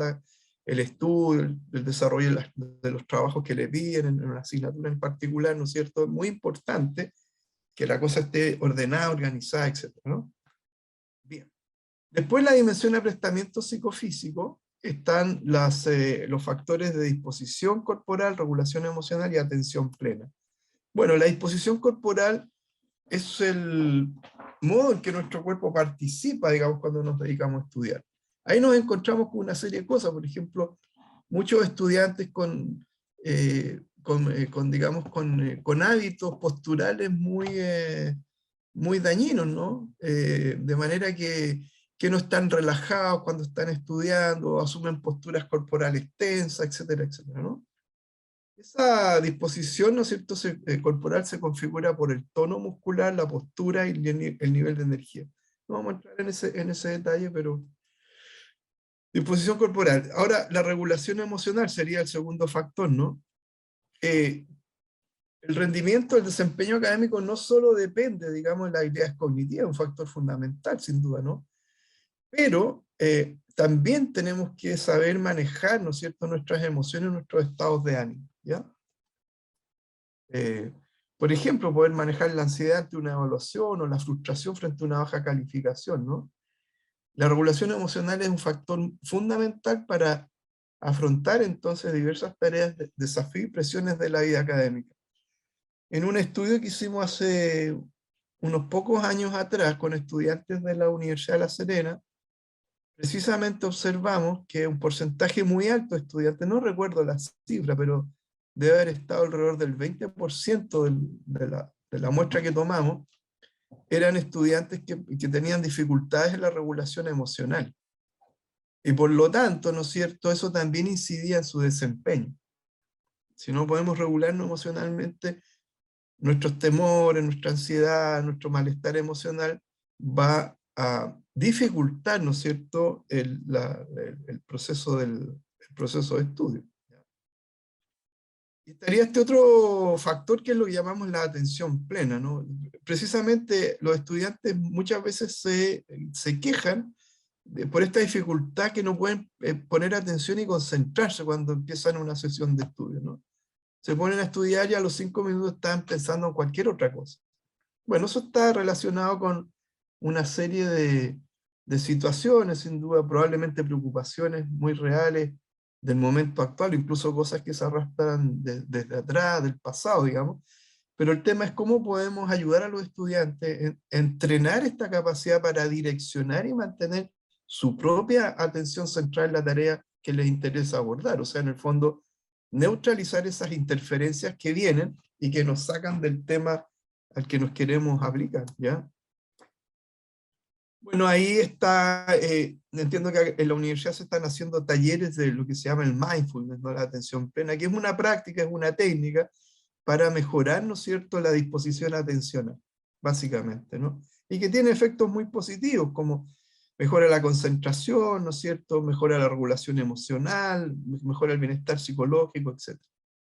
el estudio, el desarrollo de los trabajos que le piden en una asignatura en particular, ¿no es cierto? Es muy importante que la cosa esté ordenada, organizada, etcétera, ¿no? Bien. Después, la dimensión de aprestamiento psicofísico, están los factores de disposición corporal, regulación emocional y atención plena. Bueno, la disposición corporal es el modo en que nuestro cuerpo participa, digamos, cuando nos dedicamos a estudiar. Ahí nos encontramos con una serie de cosas, por ejemplo, muchos estudiantes digamos, con hábitos posturales muy dañinos, ¿no? De manera que que no están relajados cuando están estudiando, asumen posturas corporales tensas, etcétera, etcétera, ¿no? Esa disposición, ¿no es cierto?, corporal se configura por el tono muscular, la postura y el nivel de energía. No vamos a entrar en ese detalle, pero disposición corporal. Ahora, la regulación emocional sería el segundo factor, ¿no? El rendimiento, el desempeño académico no solo depende, digamos, de las habilidades cognitivas, un factor fundamental, sin duda, ¿no? Pero también tenemos que saber manejar, ¿no es cierto?, nuestras emociones, nuestros estados de ánimo, ¿ya? Por ejemplo, poder manejar la ansiedad ante una evaluación o la frustración frente a una baja calificación, ¿no? La regulación emocional es un factor fundamental para afrontar entonces diversas tareas, desafíos y presiones de la vida académica. En un estudio que hicimos hace unos pocos años atrás con estudiantes de la Universidad de La Serena, precisamente observamos que un porcentaje muy alto de estudiantes, no recuerdo la cifra, pero debe haber estado alrededor del 20% de la muestra que tomamos, eran estudiantes que tenían dificultades en la regulación emocional. Y por lo tanto, ¿no es cierto?, eso también incidía en su desempeño. Si no podemos regularnos emocionalmente, nuestros temores, nuestra ansiedad, nuestro malestar emocional va a dificultar, ¿no es cierto?, el proceso el proceso de estudio. Y estaría este otro factor que es lo que llamamos la atención plena, ¿no? Precisamente los estudiantes muchas veces se quejan por esta dificultad que no pueden poner atención y concentrarse cuando empiezan una sesión de estudio, ¿no? Se ponen a estudiar y a los 5 minutos están pensando en cualquier otra cosa. Bueno, eso está relacionado con una serie de situaciones, sin duda, probablemente preocupaciones muy reales del momento actual, incluso cosas que se arrastran desde atrás, del pasado, digamos. Pero el tema es cómo podemos ayudar a los estudiantes a entrenar esta capacidad para direccionar y mantener su propia atención central en la tarea que les interesa abordar. O sea, en el fondo, neutralizar esas interferencias que vienen y que nos sacan del tema al que nos queremos aplicar, ¿ya? Bueno, ahí está, entiendo que en la universidad se están haciendo talleres de lo que se llama el mindfulness, ¿no?, la atención plena, que es una práctica, es una técnica para mejorar, ¿no es cierto?, la disposición atencional, básicamente, ¿no? Y que tiene efectos muy positivos, como mejora la concentración, ¿no es cierto?, mejora la regulación emocional, mejora el bienestar psicológico, etc.,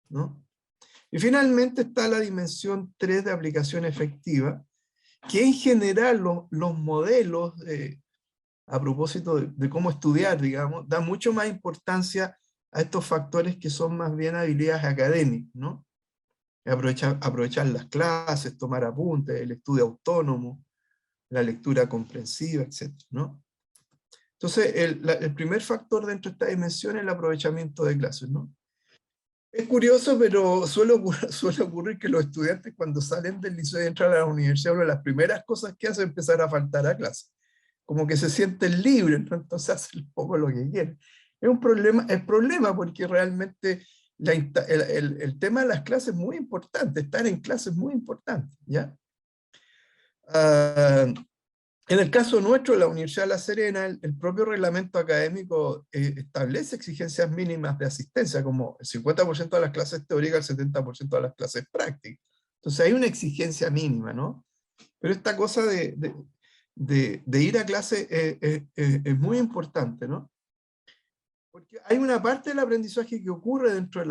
¿no? Y finalmente está la dimensión 3 de aplicación efectiva, que en general los modelos, a propósito de cómo estudiar, digamos, dan mucho más importancia a estos factores que son más bien habilidades académicas, ¿no? Aprovechar las clases, tomar apuntes, el estudio autónomo, la lectura comprensiva, etc., ¿no? Entonces, el primer factor dentro de esta dimensión es el aprovechamiento de clases, ¿no? Es curioso, pero suele ocurrir que los estudiantes cuando salen del liceo y entran a la universidad, una de las primeras cosas que hacen es empezar a faltar a clase. Como que se sienten libres, ¿no? Entonces hacen un poco lo que quieren. Es problema porque realmente el tema de las clases es muy importante, estar en clase es muy importante, ¿ya? En el caso nuestro, la Universidad de La Serena, el propio reglamento académico establece exigencias mínimas de asistencia, como el 50% de las clases teóricas, el 70% de las clases prácticas. Entonces hay una exigencia mínima, ¿no? Pero esta cosa de ir a clase es muy importante, ¿no? Porque hay una parte del aprendizaje que ocurre dentro del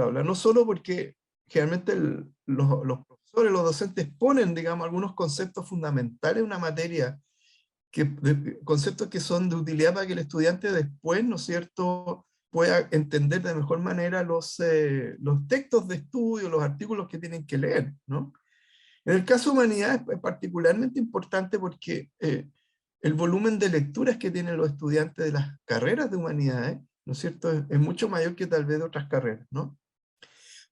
aula, no solo porque generalmente los profesores, los docentes ponen, digamos, algunos conceptos fundamentales en una materia, conceptos que son de utilidad para que el estudiante después, ¿no es cierto?, pueda entender de mejor manera los textos de estudio, los artículos que tienen que leer, ¿no? En el caso de humanidades es particularmente importante porque el volumen de lecturas que tienen los estudiantes de las carreras de humanidades, ¿no es cierto?, es mucho mayor que tal vez de otras carreras, ¿no?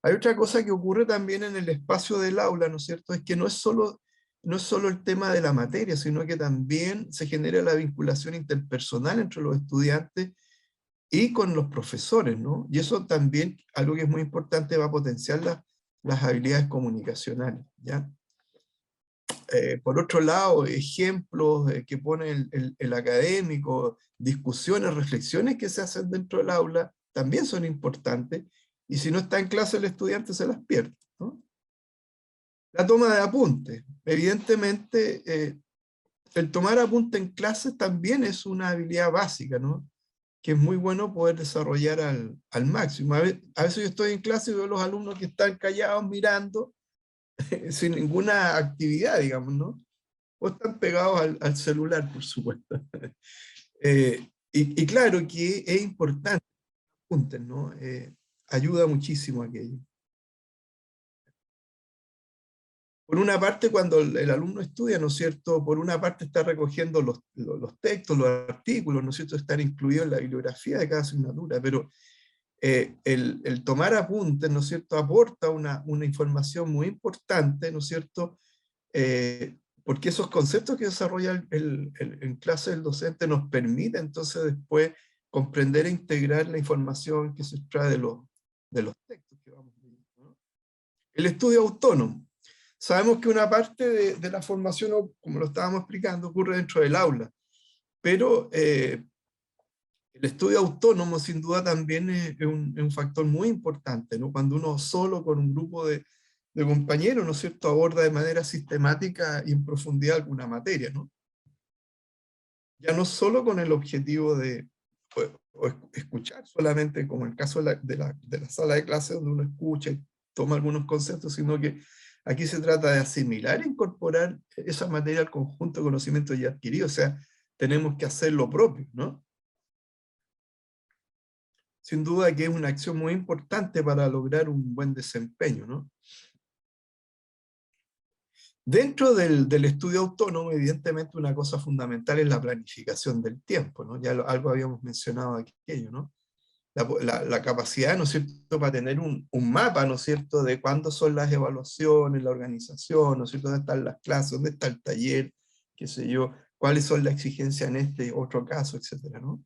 Hay otra cosa que ocurre también en el espacio del aula, ¿no es cierto?, es que no es solo el tema de la materia, sino que también se genera la vinculación interpersonal entre los estudiantes y con los profesores, ¿no? Y eso también, algo que es muy importante, va a potenciar las habilidades comunicacionales, ¿ya? por otro lado, ejemplos que pone el académico, discusiones, reflexiones que se hacen dentro del aula, también son importantes, y si no está en clase el estudiante se las pierde, ¿no? La toma de apuntes. Evidentemente, el tomar apuntes en clase también es una habilidad básica, ¿no? Que es muy bueno poder desarrollar al máximo. A veces yo estoy en clase y veo a los alumnos que están callados mirando, sin ninguna actividad, digamos, ¿no? O están pegados al celular, por supuesto. Y claro que es importante, apunten, ¿no? Ayuda muchísimo aquello. Por una parte, cuando el alumno estudia, ¿no es cierto? Por una parte está recogiendo los textos, los artículos, ¿no es cierto? Están incluidos en la bibliografía de cada asignatura, pero el tomar apuntes, ¿no es cierto? Aporta una información muy importante, ¿no es cierto? Porque esos conceptos que desarrolla en clase el docente nos permiten entonces después comprender e integrar la información que se extrae de los textos que vamos leyendo, ¿no? El estudio autónomo. Sabemos que una parte de la formación, como lo estábamos explicando, ocurre dentro del aula, pero el estudio autónomo sin duda también es un factor muy importante, ¿no? Cuando uno solo con un grupo de compañeros, ¿no es cierto?, aborda de manera sistemática y en profundidad alguna materia, ¿no? Ya no solo con el objetivo de escuchar solamente, como el caso de la sala de clase donde uno escucha y toma algunos conceptos, sino que aquí se trata de asimilar e incorporar esa materia al conjunto de conocimientos ya adquiridos, o sea, tenemos que hacer lo propio, ¿no? Sin duda que es una acción muy importante para lograr un buen desempeño, ¿no? Dentro del estudio autónomo, evidentemente una cosa fundamental es la planificación del tiempo, ¿no? Ya algo habíamos mencionado aquello, ¿no? La capacidad, ¿no es cierto?, para tener un mapa, ¿no es cierto?, de cuándo son las evaluaciones, la organización, ¿no es cierto?, dónde están las clases, dónde está el taller, qué sé yo, cuáles son las exigencias en este otro caso, etcétera, ¿no?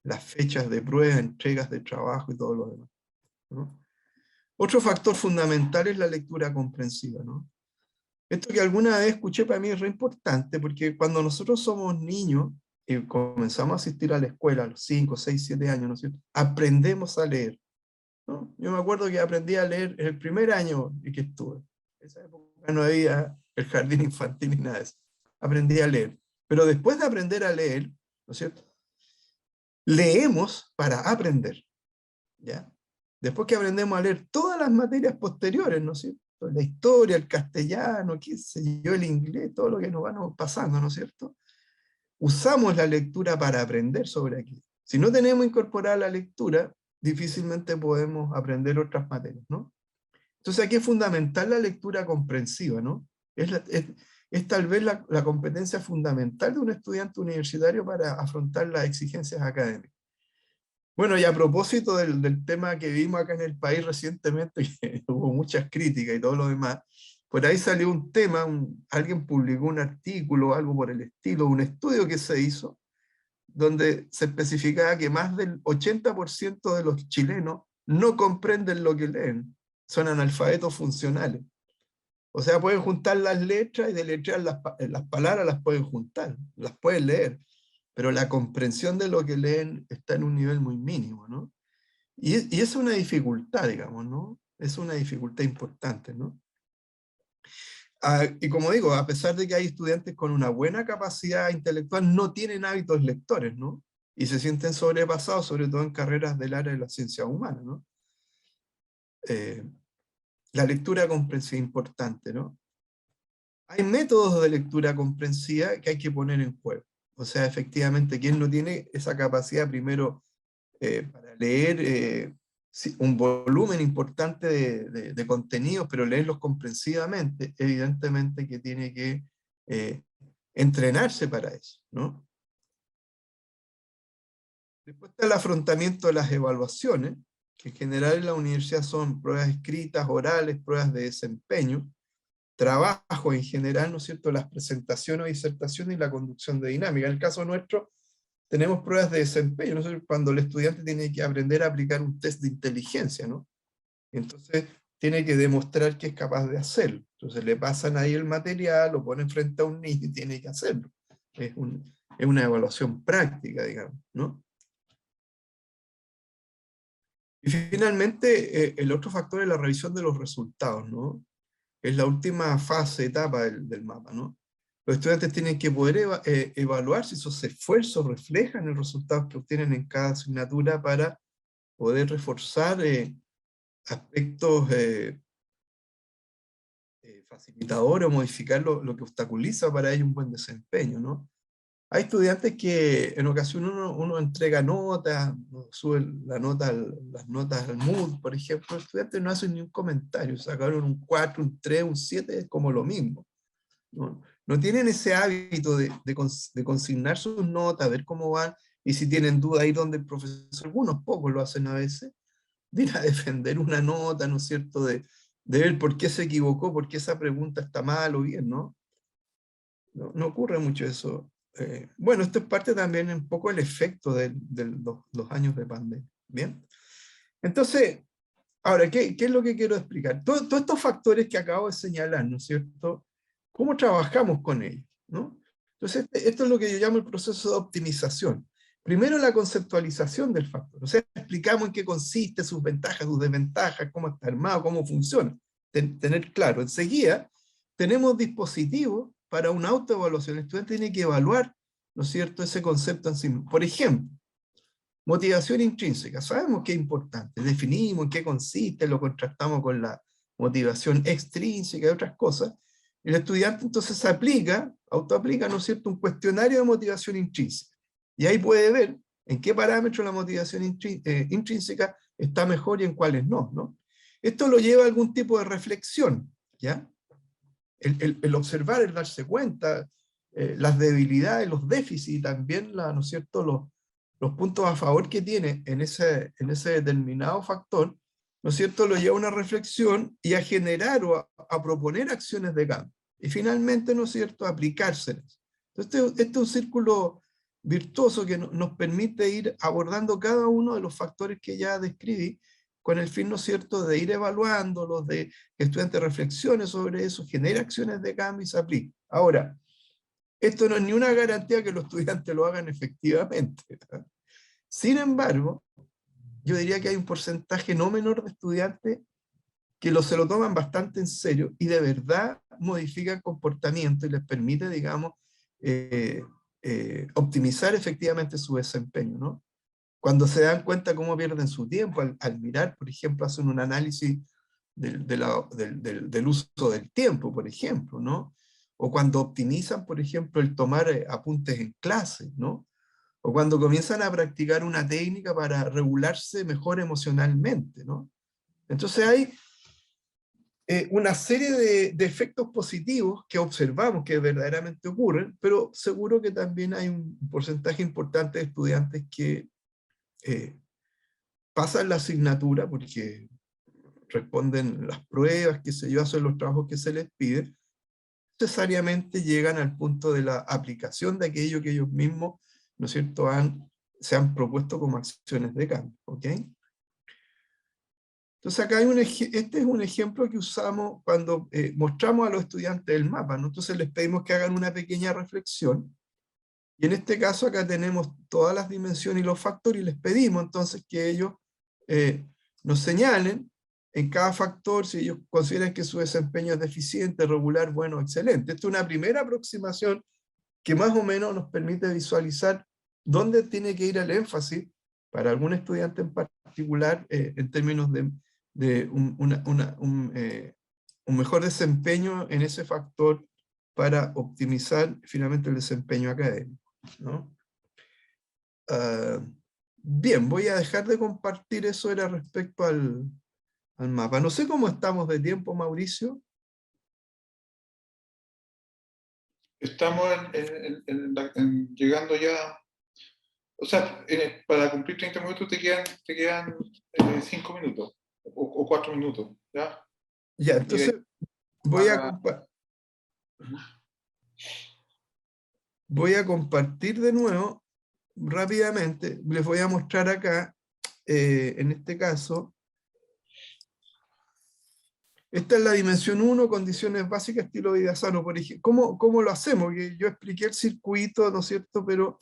Las fechas de prueba, entregas de trabajo y todo lo demás, ¿no? Otro factor fundamental es la lectura comprensiva, ¿no? Esto que alguna vez escuché para mí es re importante, porque cuando nosotros somos niños y comenzamos a asistir a la escuela a los 5, 6, 7 años, ¿no es cierto?, aprendemos a leer, ¿no? Yo me acuerdo que aprendí a leer en el primer año en que estuve. En esa época no había el jardín infantil ni nada de eso. Aprendí a leer. Pero después de aprender a leer, ¿no es cierto?, leemos para aprender, ¿ya? Después que aprendemos a leer todas las materias posteriores, ¿no es cierto?, la historia, el castellano, qué sé yo, el inglés, todo lo que nos va pasando, ¿no es cierto?, usamos la lectura para aprender sobre aquello. Si no tenemos incorporada la lectura, difícilmente podemos aprender otras materias, ¿no? Entonces aquí es fundamental la lectura comprensiva, ¿no? Es tal vez la competencia fundamental de un estudiante universitario para afrontar las exigencias académicas. Bueno, y a propósito del tema que vimos acá en el país recientemente, que hubo muchas críticas y todo lo demás, por ahí salió un tema, alguien publicó un artículo, algo por el estilo, un estudio que se hizo, donde se especificaba que más del 80% de los chilenos no comprenden lo que leen, son analfabetos funcionales. O sea, pueden juntar las letras y deletrear las palabras, las pueden juntar, las pueden leer, pero la comprensión de lo que leen está en un nivel muy mínimo, ¿no? Y es una dificultad, digamos, ¿no? Es una dificultad importante, ¿no? Y como digo, a pesar de que hay estudiantes con una buena capacidad intelectual, no tienen hábitos lectores, ¿no? Y se sienten sobrepasados, sobre todo en carreras del área de las ciencias humanas, ¿no? La lectura comprensiva es importante, ¿no? Hay métodos de lectura comprensiva que hay que poner en juego. O sea, efectivamente, quien no tiene esa capacidad primero para leer un volumen importante de contenidos, pero leerlos comprensivamente, evidentemente que tiene que entrenarse para eso, ¿no? Después está el afrontamiento de las evaluaciones, que en general en la universidad son pruebas escritas, orales, pruebas de desempeño, trabajo en general, ¿no es cierto?, las presentaciones o disertaciones y la conducción de dinámica. En el caso nuestro, tenemos pruebas de desempeño, ¿no? Cuando el estudiante tiene que aprender a aplicar un test de inteligencia, ¿no? Entonces, tiene que demostrar que es capaz de hacerlo. Entonces le pasan ahí el material, lo ponen frente a un niño y tiene que hacerlo. Es una evaluación práctica, digamos, ¿no? Y finalmente, el otro factor es la revisión de los resultados, ¿no? Es la última fase, etapa del mapa, ¿no? Los estudiantes tienen que poder evaluar si esos esfuerzos reflejan los resultados que obtienen en cada asignatura para poder reforzar aspectos facilitadores o modificar lo que obstaculiza para ellos un buen desempeño, ¿no? Hay estudiantes que en ocasión uno entrega notas, sube las notas al Moodle, por ejemplo, los estudiantes no hacen ni un comentario, sacaron un 4, un 3, un 7, es como lo mismo. No tienen ese hábito de consignar sus notas, ver cómo van, y si tienen duda ahí donde el profesor, algunos pocos lo hacen a veces, de ir a defender una nota, ¿no es cierto?, de ver por qué se equivocó, por qué esa pregunta está mal o bien, ¿no? No ocurre mucho eso. Bueno, esto es parte también un poco el efecto de los años de pandemia. ¿Bien? Entonces, ahora, ¿qué es lo que quiero explicar? Todos estos factores que acabo de señalar, ¿no es cierto? ¿Cómo trabajamos con ellos? ¿No? Entonces, esto es lo que yo llamo el proceso de optimización. Primero, la conceptualización del factor. O sea, explicamos en qué consiste, sus ventajas, sus desventajas, cómo está armado, cómo funciona. Tener claro. Enseguida, tenemos dispositivos para una autoevaluación. El estudiante tiene que evaluar, ¿no es cierto?, ese concepto en sí mismo. Por ejemplo, motivación intrínseca. Sabemos que es importante. Definimos en qué consiste, lo contrastamos con la motivación extrínseca y otras cosas. El estudiante entonces autoaplica, ¿no es cierto?, un cuestionario de motivación intrínseca. Y ahí puede ver en qué parámetros la motivación intrínseca está mejor y en cuáles no, ¿no? Esto lo lleva a algún tipo de reflexión, ¿ya? El observar, el darse cuenta, las debilidades, los déficits y también, ¿no es cierto?, los puntos a favor que tiene en ese determinado factor, ¿no es cierto?, lo lleva a una reflexión y a generar o a proponer acciones de cambio. Y finalmente, ¿no es cierto?, aplicárselas. Entonces, este es un círculo virtuoso que nos permite ir abordando cada uno de los factores que ya describí, con el fin, ¿no es cierto?, de ir evaluándolos, de que el estudiante reflexione sobre eso, genere acciones de cambio y se aplique. Ahora, esto no es ni una garantía que los estudiantes lo hagan efectivamente. Sin embargo, yo diría que hay un porcentaje no menor de estudiantes que se lo toman bastante en serio y de verdad modifican comportamiento y les permite, digamos, optimizar efectivamente su desempeño, ¿no? Cuando se dan cuenta cómo pierden su tiempo al mirar, por ejemplo, hacen un análisis del uso del tiempo, por ejemplo, ¿no? O cuando optimizan, por ejemplo, el tomar apuntes en clase, ¿no? O cuando comienzan a practicar una técnica para regularse mejor emocionalmente, ¿no? Entonces hay una serie de efectos positivos que observamos que verdaderamente ocurren, pero seguro que también hay un porcentaje importante de estudiantes que pasan la asignatura porque responden las pruebas, qué sé yo, hacen los trabajos que se les pide, necesariamente llegan al punto de la aplicación de aquello que ellos mismos, ¿no es cierto?, se han propuesto como acciones de cambio, ¿ok? Entonces acá este es un ejemplo que usamos cuando mostramos a los estudiantes el mapa, ¿no? Entonces les pedimos que hagan una pequeña reflexión, y en este caso acá tenemos todas las dimensiones y los factores, y les pedimos entonces que ellos nos señalen en cada factor si ellos consideran que su desempeño es deficiente, regular, bueno, excelente. Esta es una primera aproximación que más o menos nos permite visualizar dónde tiene que ir el énfasis para algún estudiante en particular en términos de un mejor desempeño en ese factor para optimizar finalmente el desempeño académico, ¿no? Bien, voy a dejar de compartir, eso era respecto al mapa. No sé cómo estamos de tiempo, Mauricio. Estamos llegando ya, o sea, para cumplir 30 minutos te quedan 5 minutos o 4 minutos, ¿ya? Ya, entonces voy a compartir de nuevo rápidamente. Les voy a mostrar acá, en este caso, Esta es la dimensión 1, condiciones básicas, estilo de vida sano. Por ejemplo, ¿cómo lo hacemos? Que yo expliqué el circuito, ¿no es cierto? Pero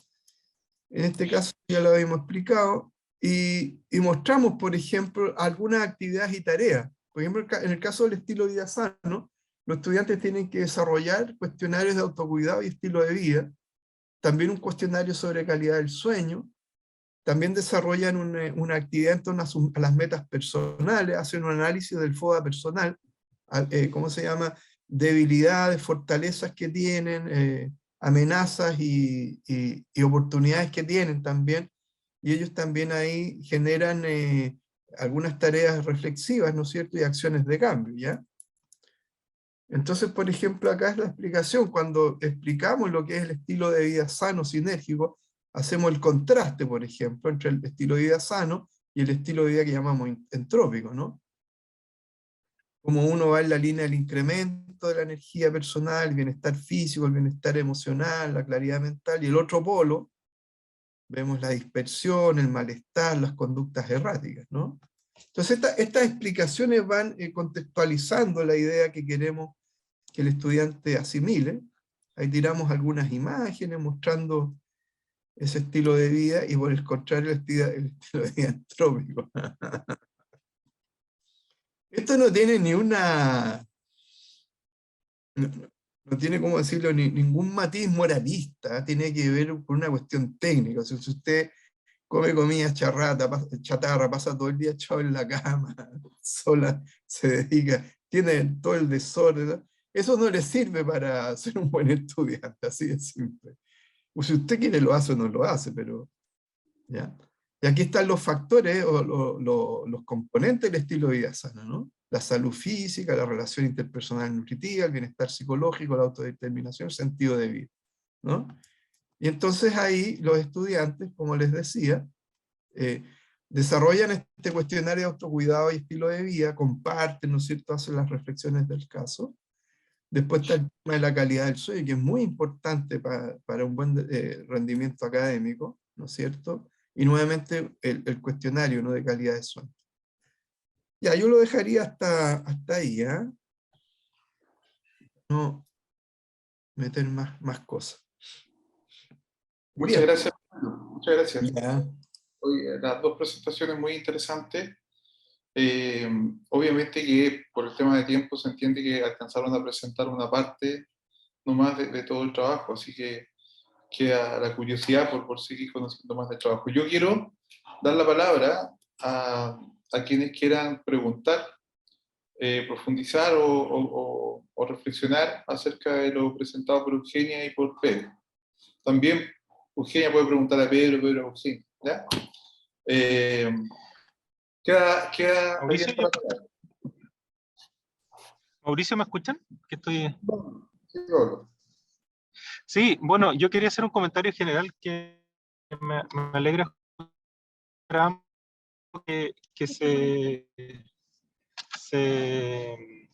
en este caso ya lo habíamos explicado. Y mostramos, por ejemplo, algunas actividades y tareas. Por ejemplo, en el caso del estilo de vida sano, los estudiantes tienen que desarrollar cuestionarios de autocuidado y estilo de vida, también un cuestionario sobre calidad del sueño, también desarrollan una actividad en torno a las metas personales, hacen un análisis del FODA personal, ¿cómo se llama? Debilidades, fortalezas que tienen, amenazas y oportunidades que tienen también, y ellos también ahí generan algunas tareas reflexivas, ¿no es cierto? Y acciones de cambio, ¿ya? Entonces, por ejemplo, acá es la explicación, cuando explicamos lo que es el estilo de vida sano, sinérgico, hacemos el contraste, por ejemplo, entre el estilo de vida sano y el estilo de vida que llamamos entrópico, ¿no? Como uno va en la línea del incremento de la energía personal, el bienestar físico, el bienestar emocional, la claridad mental, y el otro polo, vemos la dispersión, el malestar, las conductas erráticas, ¿no? Entonces, estas explicaciones van contextualizando la idea que queremos que el estudiante asimile. Ahí tiramos algunas imágenes mostrando ese estilo de vida, y por el contrario el estilo de vida entrópico. Esto no tiene ni una, no tiene, como decirlo, ningún matiz moralista, tiene que ver con una cuestión técnica. O sea, si usted come comida chatarra, pasa todo el día echado en la cama, sola, se dedica, tiene todo el desorden, ¿no? Eso no le sirve para ser un buen estudiante, así de simple. O si usted quiere lo hace o no lo hace, pero ¿ya? Y aquí están los factores o los componentes del estilo de vida sano, ¿no? La salud física, la relación interpersonal nutritiva, el bienestar psicológico, la autodeterminación, el sentido de vida, ¿no? Y entonces ahí los estudiantes, como les decía, eh, desarrollan este cuestionario de autocuidado y estilo de vida, comparten, ¿no es cierto?, hacen las reflexiones del caso. Después está el tema de la calidad del sueño, que es muy importante para un buen rendimiento académico, ¿no es cierto? Y nuevamente el cuestionario, ¿no?, de calidad de sueño. Ya, yo lo dejaría hasta ahí, ¿ah? No meter más cosas. Muchas Bien, gracias. Muchas gracias. ya. Oye, las dos presentaciones muy interesantes. Obviamente que por el tema de tiempo se entiende que alcanzaron a presentar una parte nomás de todo el trabajo, así que queda la curiosidad por seguir conociendo más del trabajo. Yo quiero dar la palabra a quienes quieran preguntar, profundizar o reflexionar acerca de lo presentado por Eugenia y por Pedro. También Eugenia puede preguntar a Pedro, Pedro a Eugenia, ¿ya? Queda Mauricio, abierta la palabra. Mauricio, ¿me escuchan? Que estoy... Sí, Pablo. Sí, bueno, yo quería hacer un comentario general que me alegra que se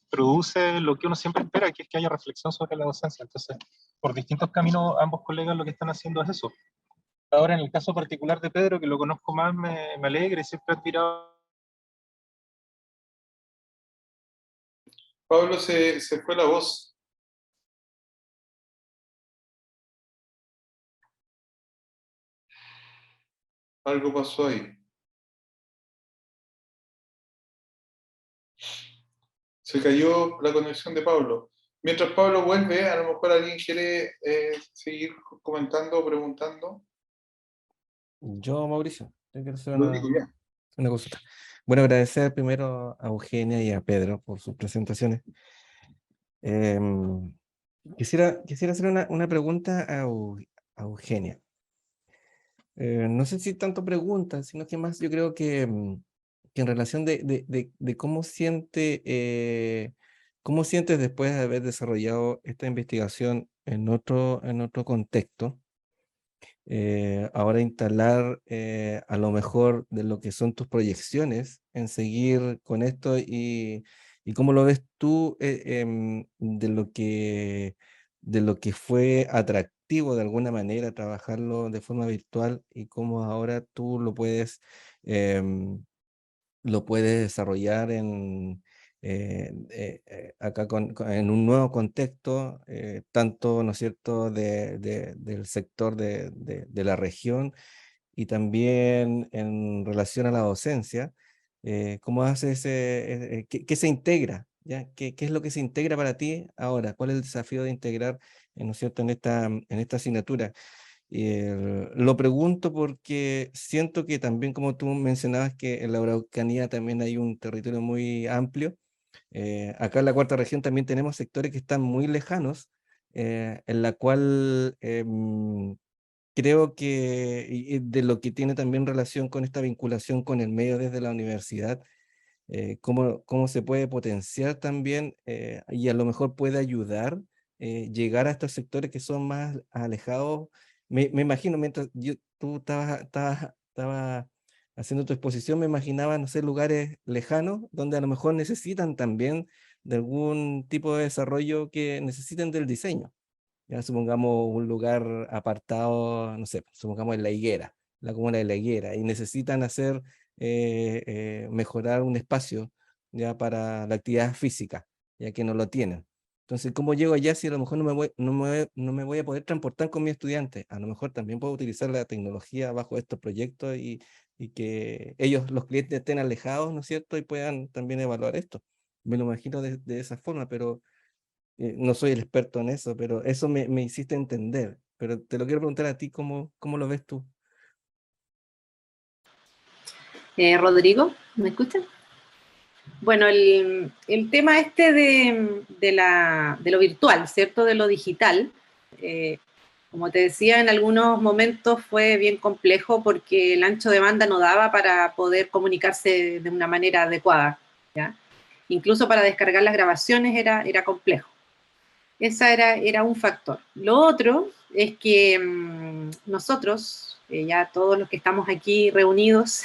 produce lo que uno siempre espera, que es que haya reflexión sobre la docencia. Entonces, por distintos caminos, ambos colegas lo que están haciendo es eso. Ahora, en el caso particular de Pedro, que lo conozco más, me alegra y siempre he admirado. Pablo, se fue la voz. Algo pasó ahí. Se cayó la conexión de Pablo. Mientras Pablo vuelve, a lo mejor alguien quiere seguir comentando o preguntando. Yo, Mauricio, yo quiero hacer Lo digo ya. una consulta. Bueno, agradecer primero a Eugenia y a Pedro por sus presentaciones. Em, quisiera hacer una pregunta a Eugenia. No sé si tanto pregunta, sino que más yo creo que en relación de cómo sientes después de haber desarrollado esta investigación en otro contexto, ahora instalar a lo mejor de lo que son tus proyecciones en seguir con esto y cómo lo ves tú de lo que fue atractivo de alguna manera trabajarlo de forma virtual y cómo ahora tú lo puedes desarrollar acá en un nuevo contexto, tanto, ¿no es cierto?, del sector de la región y también en relación a la docencia. ¿Cómo hace qué se integra? ¿Ya? ¿Qué es lo que se integra para ti ahora? ¿Cuál es el desafío de integrar, ¿no es cierto?, en esta asignatura? Lo pregunto porque siento que también, como tú mencionabas, que en la Araucanía también hay un territorio muy amplio. Acá en la cuarta región también tenemos sectores que están muy lejanos, en la cual creo que y de lo que tiene también relación con esta vinculación con el medio desde la universidad, cómo se puede potenciar también, y a lo mejor puede ayudar llegar a estos sectores que son más alejados. Me imagino, mientras tú estabas haciendo tu exposición, me imaginaba, no sé, lugares lejanos donde a lo mejor necesitan también de algún tipo de desarrollo que necesiten del diseño. Ya supongamos un lugar apartado, no sé, supongamos en La Higuera, la comuna de La Higuera, y necesitan mejorar un espacio ya para la actividad física, ya que no lo tienen. Entonces, ¿cómo llego allá si a lo mejor no me voy a poder transportar con mi estudiante? A lo mejor también puedo utilizar la tecnología bajo estos proyectos y que ellos, los clientes, estén alejados, ¿no es cierto? Y puedan también evaluar esto. Me lo imagino de esa forma, pero no soy el experto en eso, pero eso me hiciste entender. Pero te lo quiero preguntar a ti, ¿cómo lo ves tú? Rodrigo, ¿me escuchan? Bueno, el tema este de lo virtual, ¿cierto? De lo digital, eh, como te decía, en algunos momentos fue bien complejo porque el ancho de banda no daba para poder comunicarse de una manera adecuada, ¿ya? Incluso para descargar las grabaciones era complejo. Esa era un factor. Lo otro es que nosotros, ya todos los que estamos aquí reunidos,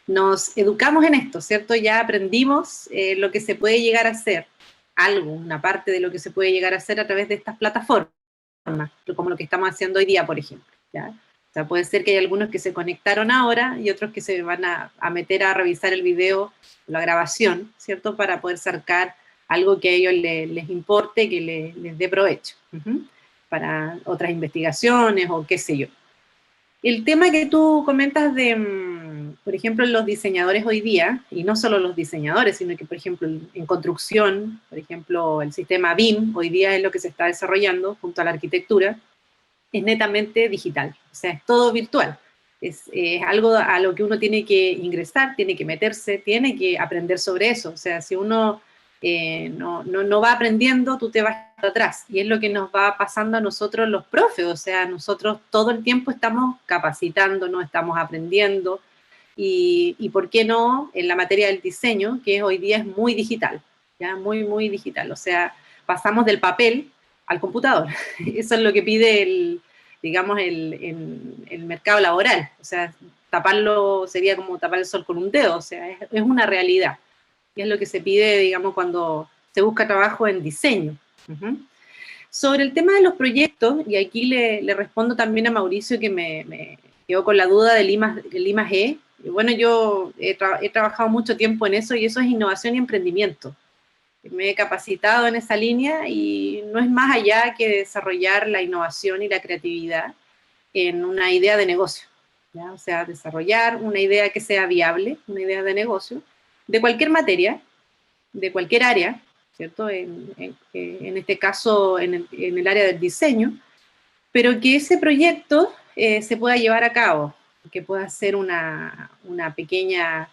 nos educamos en esto, ¿cierto? Ya aprendimos lo que se puede llegar a hacer, algo, una parte de lo que se puede llegar a hacer a través de estas plataformas, como lo que estamos haciendo hoy día, por ejemplo, ¿ya? O sea, puede ser que hay algunos que se conectaron ahora y otros que se van a meter a revisar el video, la grabación, ¿cierto? Para poder sacar algo que a ellos les importe, que les dé provecho, para otras investigaciones o qué sé yo. El tema que tú comentas de, por ejemplo, los diseñadores hoy día, y no solo los diseñadores, sino que, por ejemplo, en construcción, por ejemplo, el sistema BIM, hoy día es lo que se está desarrollando junto a la arquitectura, es netamente digital, o sea, es todo virtual. Es algo a lo que uno tiene que ingresar, tiene que meterse, tiene que aprender sobre eso. O sea, si uno no va aprendiendo, tú te vas atrás. Y es lo que nos va pasando a nosotros los profes. O sea, nosotros todo el tiempo estamos capacitándonos, estamos aprendiendo. Y ¿por qué no en la materia del diseño, que hoy día es muy digital, ya muy, muy digital? O sea, pasamos del papel al computador. Eso es lo que pide digamos, el mercado laboral. O sea, taparlo sería como tapar el sol con un dedo. O sea, es una realidad. Y es lo que se pide, digamos, cuando se busca trabajo en diseño. Sobre el tema de los proyectos, y aquí le respondo también a Mauricio que me quedó con la duda del I+E. Y bueno, yo he trabajado mucho tiempo en eso y eso es innovación y emprendimiento. Me he capacitado en esa línea y no es más allá que desarrollar la innovación y la creatividad en una idea de negocio, ¿ya? O sea, desarrollar una idea que sea viable, una idea de negocio, de cualquier materia, de cualquier área, ¿cierto? En este caso, en el área del diseño, pero que ese proyecto se pueda llevar a cabo, que pueda ser una pequeña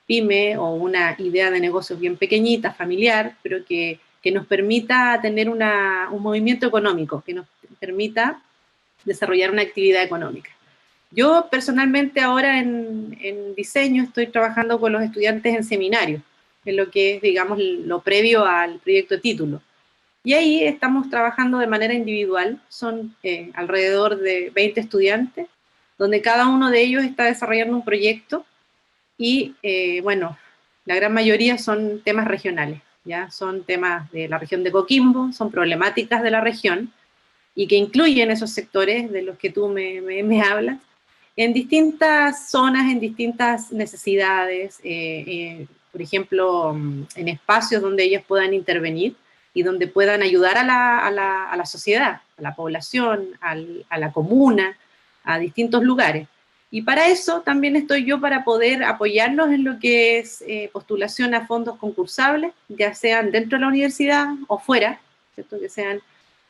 pyme o una idea de negocio bien pequeñita, familiar, pero que nos permita tener un movimiento económico, que nos permita desarrollar una actividad económica. Yo personalmente ahora en diseño estoy trabajando con los estudiantes en seminarios, en lo que es, digamos, lo previo al proyecto de título. Y ahí estamos trabajando de manera individual, son alrededor de 20 estudiantes, donde cada uno de ellos está desarrollando un proyecto y, bueno, la gran mayoría son temas regionales, ¿ya? Son temas de la región de Coquimbo, son problemáticas de la región y que incluyen esos sectores de los que tú me hablas, en distintas zonas, en distintas necesidades, por ejemplo, en espacios donde ellos puedan intervenir y donde puedan ayudar a la sociedad, a la población, a la comuna, a distintos lugares. Y para eso también estoy yo, para poder apoyarlos en lo que es postulación a fondos concursables, ya sean dentro de la universidad o fuera, ¿cierto? Que sean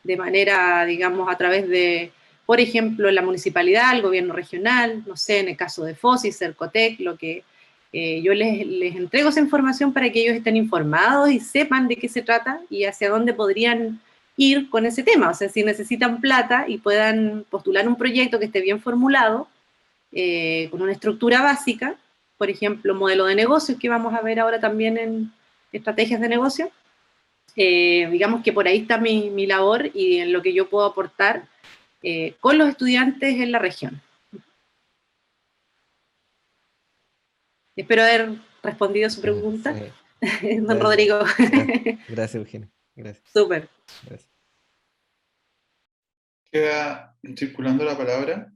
de manera, digamos, a través de, por ejemplo, la municipalidad, el gobierno regional, no sé, en el caso de FOSI, Cercotec, lo que yo les entrego esa información para que ellos estén informados y sepan de qué se trata y hacia dónde podrían ir con ese tema. O sea, si necesitan plata y puedan postular un proyecto que esté bien formulado, con una estructura básica, por ejemplo, modelo de negocios, que vamos a ver ahora también en estrategias de negocio. Digamos que por ahí está mi labor y en lo que yo puedo aportar con los estudiantes en la región. Espero haber respondido a su pregunta, Sí. don Rodrigo. Gracias, Eugenia. Gracias. Súper. Gracias. Queda circulando la palabra.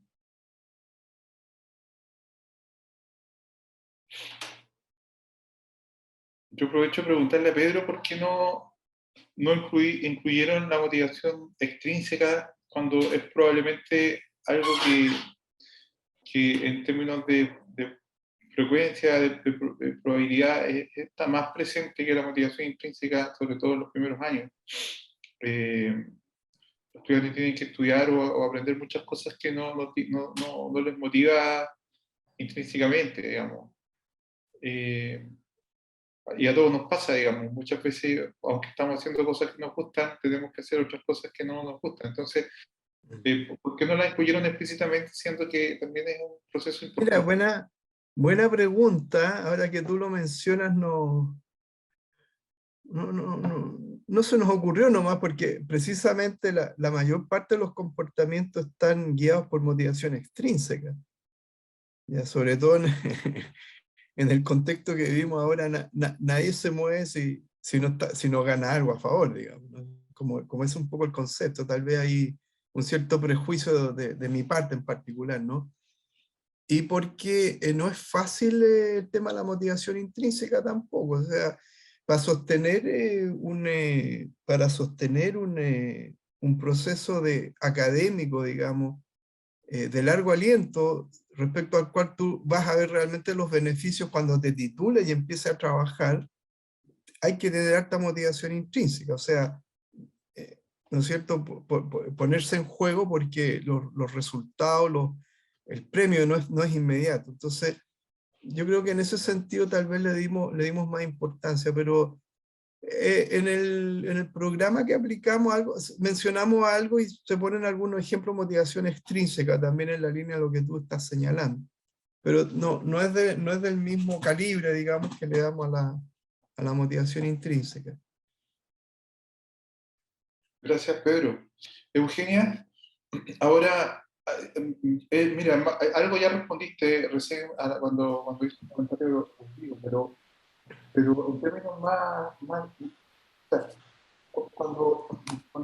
Yo aprovecho de preguntarle a Pedro por qué no incluyeron la motivación extrínseca cuando es probablemente algo que en términos de frecuencia, de probabilidad, está más presente que la motivación intrínseca, sobre todo en los primeros años. Los estudiantes tienen que estudiar o aprender muchas cosas que no les motiva intrínsecamente, digamos. Y a todos nos pasa, digamos, muchas veces, aunque estamos haciendo cosas que nos gustan, tenemos que hacer otras cosas que no nos gustan. Entonces, ¿por qué no la incluyeron explícitamente, siendo que también es un proceso Mira, importante? buena pregunta. Ahora que tú lo mencionas, no se nos ocurrió nomás, porque precisamente la mayor parte de los comportamientos están guiados por motivación extrínseca. Ya, sobre todo en el contexto que vivimos ahora, nadie se mueve si no gana algo a favor, digamos, ¿no? Como es un poco el concepto, tal vez hay un cierto prejuicio de mi parte en particular, ¿no? Y porque no es fácil el tema de la motivación intrínseca tampoco. O sea, para sostener, un proceso académico, digamos, de largo aliento, respecto al cual tú vas a ver realmente los beneficios cuando te titules y empieces a trabajar, hay que tener alta motivación intrínseca. O sea, ¿no es cierto? Ponerse en juego, porque los resultados, el premio no es inmediato. Entonces, yo creo que en ese sentido tal vez le dimos más importancia, pero en el programa que aplicamos mencionamos algo y se ponen algunos ejemplos de motivación extrínseca, también en la línea de lo que tú estás señalando. Pero no es del mismo calibre, digamos, que le damos a la motivación intrínseca. Gracias, Pedro. Eugenia, ahora, mira, algo ya respondiste recién cuando hice un comentario contigo, pero en términos más o sea, cuando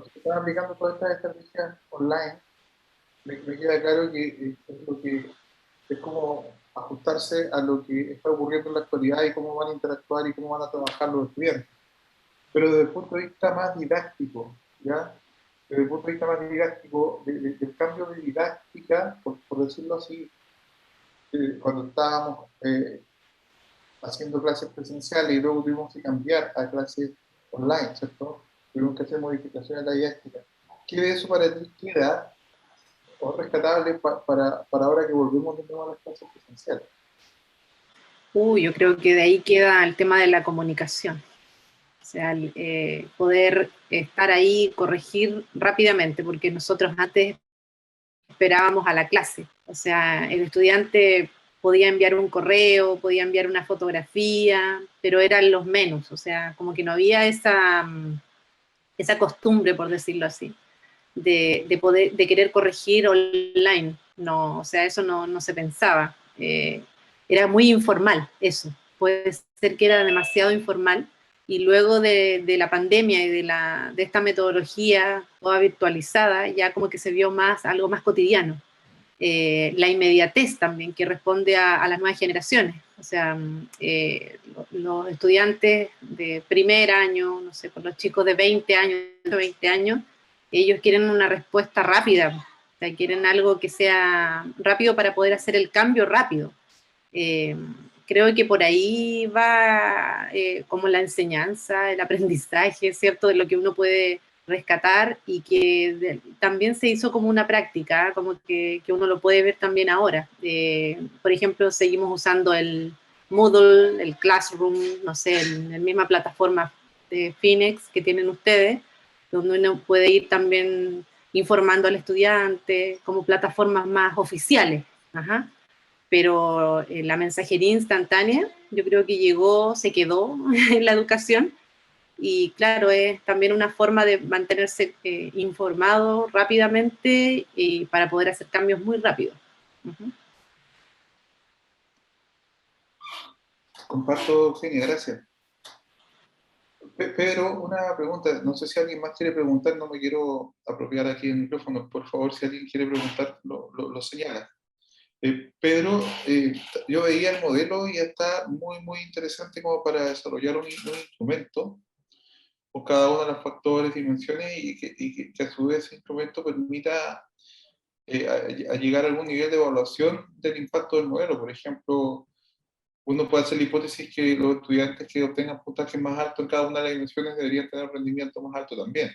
se están aplicando todas estas estrategias online, me queda claro que es como ajustarse a lo que está ocurriendo en la actualidad y cómo van a interactuar y cómo van a trabajar los estudiantes. Pero desde el punto de vista más didáctico, ¿ya? Desde el punto de vista más didáctico, del cambio de didáctica, por decirlo así, cuando estábamos haciendo clases presenciales y luego tuvimos que cambiar a clases online, ¿cierto? Tuvimos que hacer modificaciones en la didáctica. ¿Qué de eso para ti queda o rescatable para ahora que volvemos de nuevo a las clases presenciales? Yo creo que de ahí queda el tema de la comunicación. O sea, poder estar ahí, corregir rápidamente, porque nosotros antes esperábamos a la clase. O sea, el estudiante podía enviar un correo, podía enviar una fotografía, pero eran los menos. O sea, como que no había esa costumbre, por decirlo así, de querer corregir online. No, o sea, eso no se pensaba. Era muy informal eso. Puede ser que era demasiado informal. Y luego de la pandemia y de esta metodología toda virtualizada, ya como que se vio algo más cotidiano. la inmediatez también que responde a las nuevas generaciones. O sea, los estudiantes de primer año, no sé, con los chicos de 20 años, ellos quieren una respuesta rápida, o sea, quieren algo que sea rápido para poder hacer el cambio rápido. Creo que por ahí va como la enseñanza, el aprendizaje, ¿cierto? De lo que uno puede rescatar y que también se hizo como una práctica, como que uno lo puede ver también ahora. Por ejemplo, seguimos usando el Moodle, el Classroom, no sé, en la misma plataforma de Phoenix que tienen ustedes, donde uno puede ir también informando al estudiante, como plataformas más oficiales. Ajá. Pero la mensajería instantánea, yo creo que llegó, se quedó en la educación, y claro, es también una forma de mantenerse informado rápidamente y para poder hacer cambios muy rápidos. Comparto, Eugenia, gracias. Pedro, una pregunta, no sé si alguien más quiere preguntar, no me quiero apropiar aquí el micrófono, por favor, si alguien quiere preguntar, lo señala. Pedro, yo veía el modelo y está muy, muy interesante como para desarrollar un instrumento por cada uno de los factores, dimensiones, y que a su vez ese instrumento permita a llegar a algún nivel de evaluación del impacto del modelo. Por ejemplo, uno puede hacer la hipótesis que los estudiantes que obtengan puntajes más altos en cada una de las dimensiones deberían tener un rendimiento más alto también,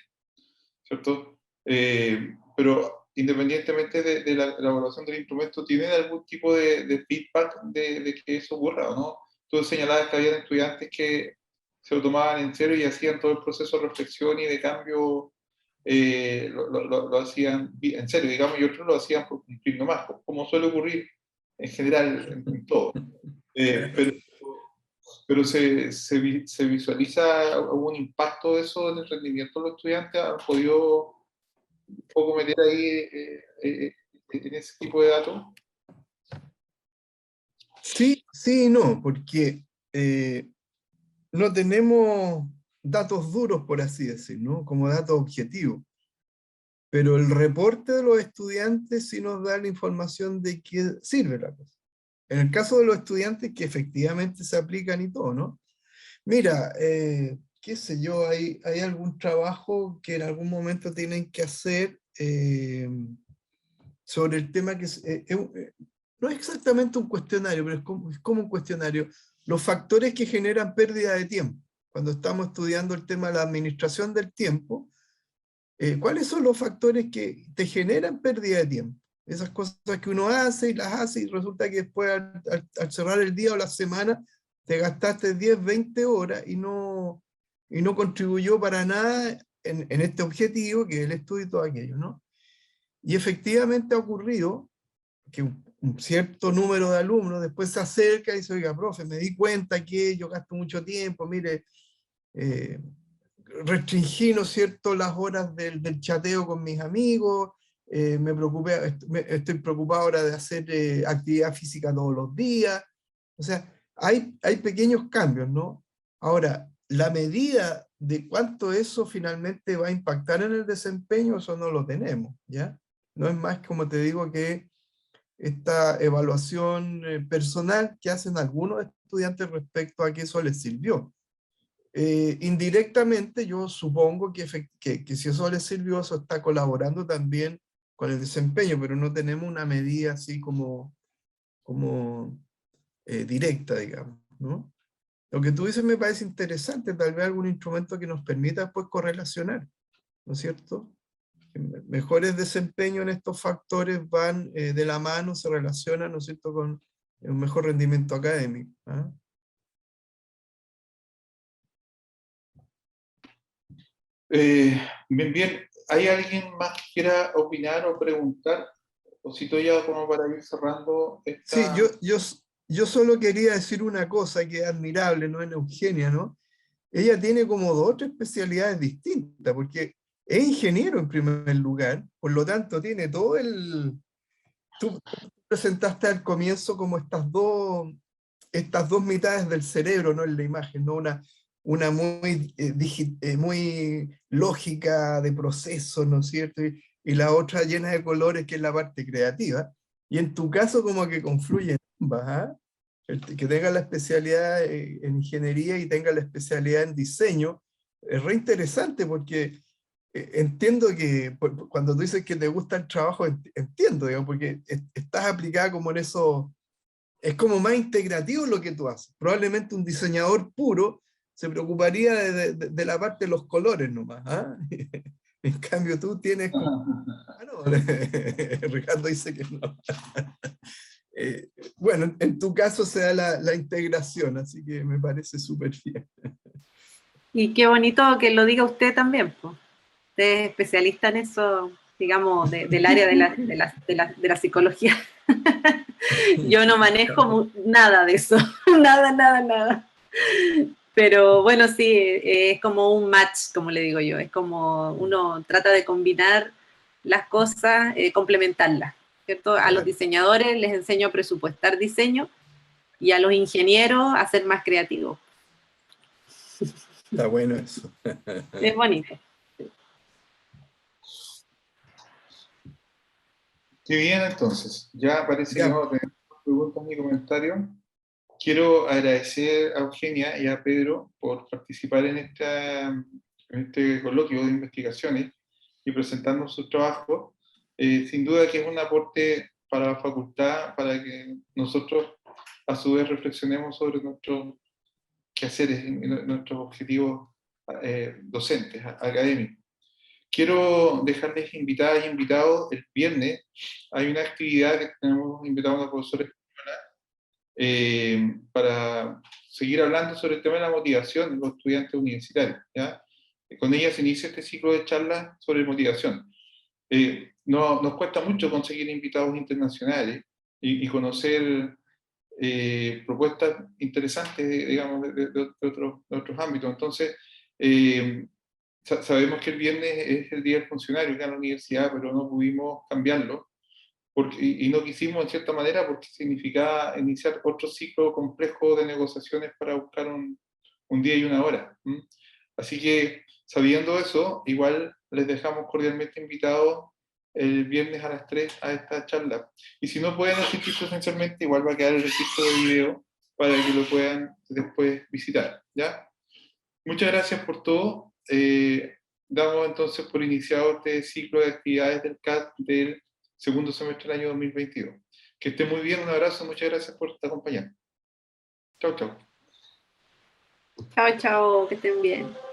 ¿cierto? Pero independientemente de la evaluación del instrumento, ¿tienen algún tipo de feedback de que eso ocurra o no? Tú señalabas que había estudiantes que se lo tomaban en serio y hacían todo el proceso de reflexión y de cambio, lo hacían en serio, digamos, y otros lo hacían por cumplir nomás, como suele ocurrir en general en todo. Pero se visualiza algún impacto de eso en el rendimiento de los estudiantes. ¿Han podido un poco meter ahí en ese tipo de datos? Sí, sí y no, porque no tenemos datos duros, por así decir, ¿no? Como datos objetivos. Pero el reporte de los estudiantes sí nos da la información de qué sirve la cosa. En el caso de los estudiantes que efectivamente se aplican y todo, ¿no? Mira, qué sé yo, hay algún trabajo que en algún momento tienen que hacer sobre el tema que no es exactamente un cuestionario, pero es como un cuestionario. Los factores que generan pérdida de tiempo. Cuando estamos estudiando el tema de la administración del tiempo, ¿cuáles son los factores que te generan pérdida de tiempo? Esas cosas que uno hace y las hace y resulta que después al cerrar el día o la semana te gastaste 10, 20 horas y no contribuyó para nada en este objetivo que es el estudio y todo aquello, ¿no? Y efectivamente ha ocurrido que un cierto número de alumnos después se acerca y dice, oiga, profe, me di cuenta que yo gasto mucho tiempo, mire, restringí, ¿no es cierto?, las horas del chateo con mis amigos, me preocupé, estoy preocupado ahora de hacer actividad física todos los días. O sea, hay pequeños cambios, ¿no? Ahora, la medida de cuánto eso finalmente va a impactar en el desempeño, eso no lo tenemos, ¿ya? No es más, como te digo, que esta evaluación personal que hacen algunos estudiantes respecto a que eso les sirvió. Indirectamente yo supongo que si eso les sirvió, eso está colaborando también con el desempeño, pero no tenemos una medida así como directa, digamos, ¿no? Lo que tú dices me parece interesante, tal vez algún instrumento que nos permita después correlacionar, ¿no es cierto? Mejores desempeños en estos factores van de la mano, se relacionan, ¿no es cierto?, con un mejor rendimiento académico. ¿Ah? Bien. ¿Hay alguien más que quiera opinar o preguntar? O si tú ya como para ir cerrando Sí, esta... yo solo quería decir una cosa que es admirable, ¿no?, en Eugenia, ¿no? Ella tiene como 2 o 3 especialidades distintas, porque es ingeniero en primer lugar, por lo tanto tiene todo Tú presentaste al comienzo como estas dos mitades del cerebro, ¿no?, en la imagen, ¿no? Una muy, muy lógica de proceso, ¿no es cierto? Y la otra llena de colores, que es la parte creativa. Y en tu caso como que confluyen ambas, ¿ah? Que tenga la especialidad en ingeniería y tenga la especialidad en diseño, es re interesante porque entiendo que cuando tú dices que te gusta el trabajo, entiendo, digamos, porque estás aplicada como en eso, es como más integrativo lo que tú haces. Probablemente un diseñador puro se preocuparía de la parte de los colores nomás, ¿ah? En cambio tú tienes como... Ah, no, Ricardo dice que no. Bueno, en tu caso se da la integración, así que me parece súper bien. Y qué bonito que lo diga usted también, pues. Usted es especialista en eso, digamos, del área de la psicología. Yo no manejo nada de eso, nada. Pero bueno, sí, es como un match, como le digo yo, es como uno trata de combinar las cosas, complementarlas, ¿cierto? A los Claro. diseñadores les enseño a presupuestar diseño y a los ingenieros a ser más creativos. Está bueno eso. Es bonito. Qué bien, entonces. Ya parece que Ya, vamos a tener preguntas ni comentarios. Quiero agradecer a Eugenia y a Pedro por participar en este coloquio de investigaciones y presentarnos sus trabajos. Sin duda que es un aporte para la facultad, para que nosotros a su vez reflexionemos sobre nuestros quehaceres y nuestros objetivos docentes, académicos. Quiero dejarles invitadas y invitados el viernes. Hay una actividad que tenemos invitado a una profesora para seguir hablando sobre el tema de la motivación de los estudiantes universitarios, ¿ya? Con ella se inicia este ciclo de charlas sobre motivación. Nos cuesta mucho conseguir invitados internacionales y conocer propuestas interesantes, digamos, de otros ámbitos. Entonces, sabemos que el viernes es el Día del Funcionario acá en la universidad, pero no pudimos cambiarlo. Y no quisimos en cierta manera porque significaba iniciar otro ciclo complejo de negociaciones para buscar un día y una hora. Así que, sabiendo eso, igual les dejamos cordialmente invitados el viernes a las 3 a esta charla. Y si no pueden asistir presencialmente, igual va a quedar el registro de video para que lo puedan después visitar, ¿ya? Muchas gracias por todo. Damos entonces por iniciado este ciclo de actividades del CAT del segundo semestre del año 2022. Que esté muy bien, un abrazo, muchas gracias por acompañarnos. Chao, chao. Chao, chao, que estén bien.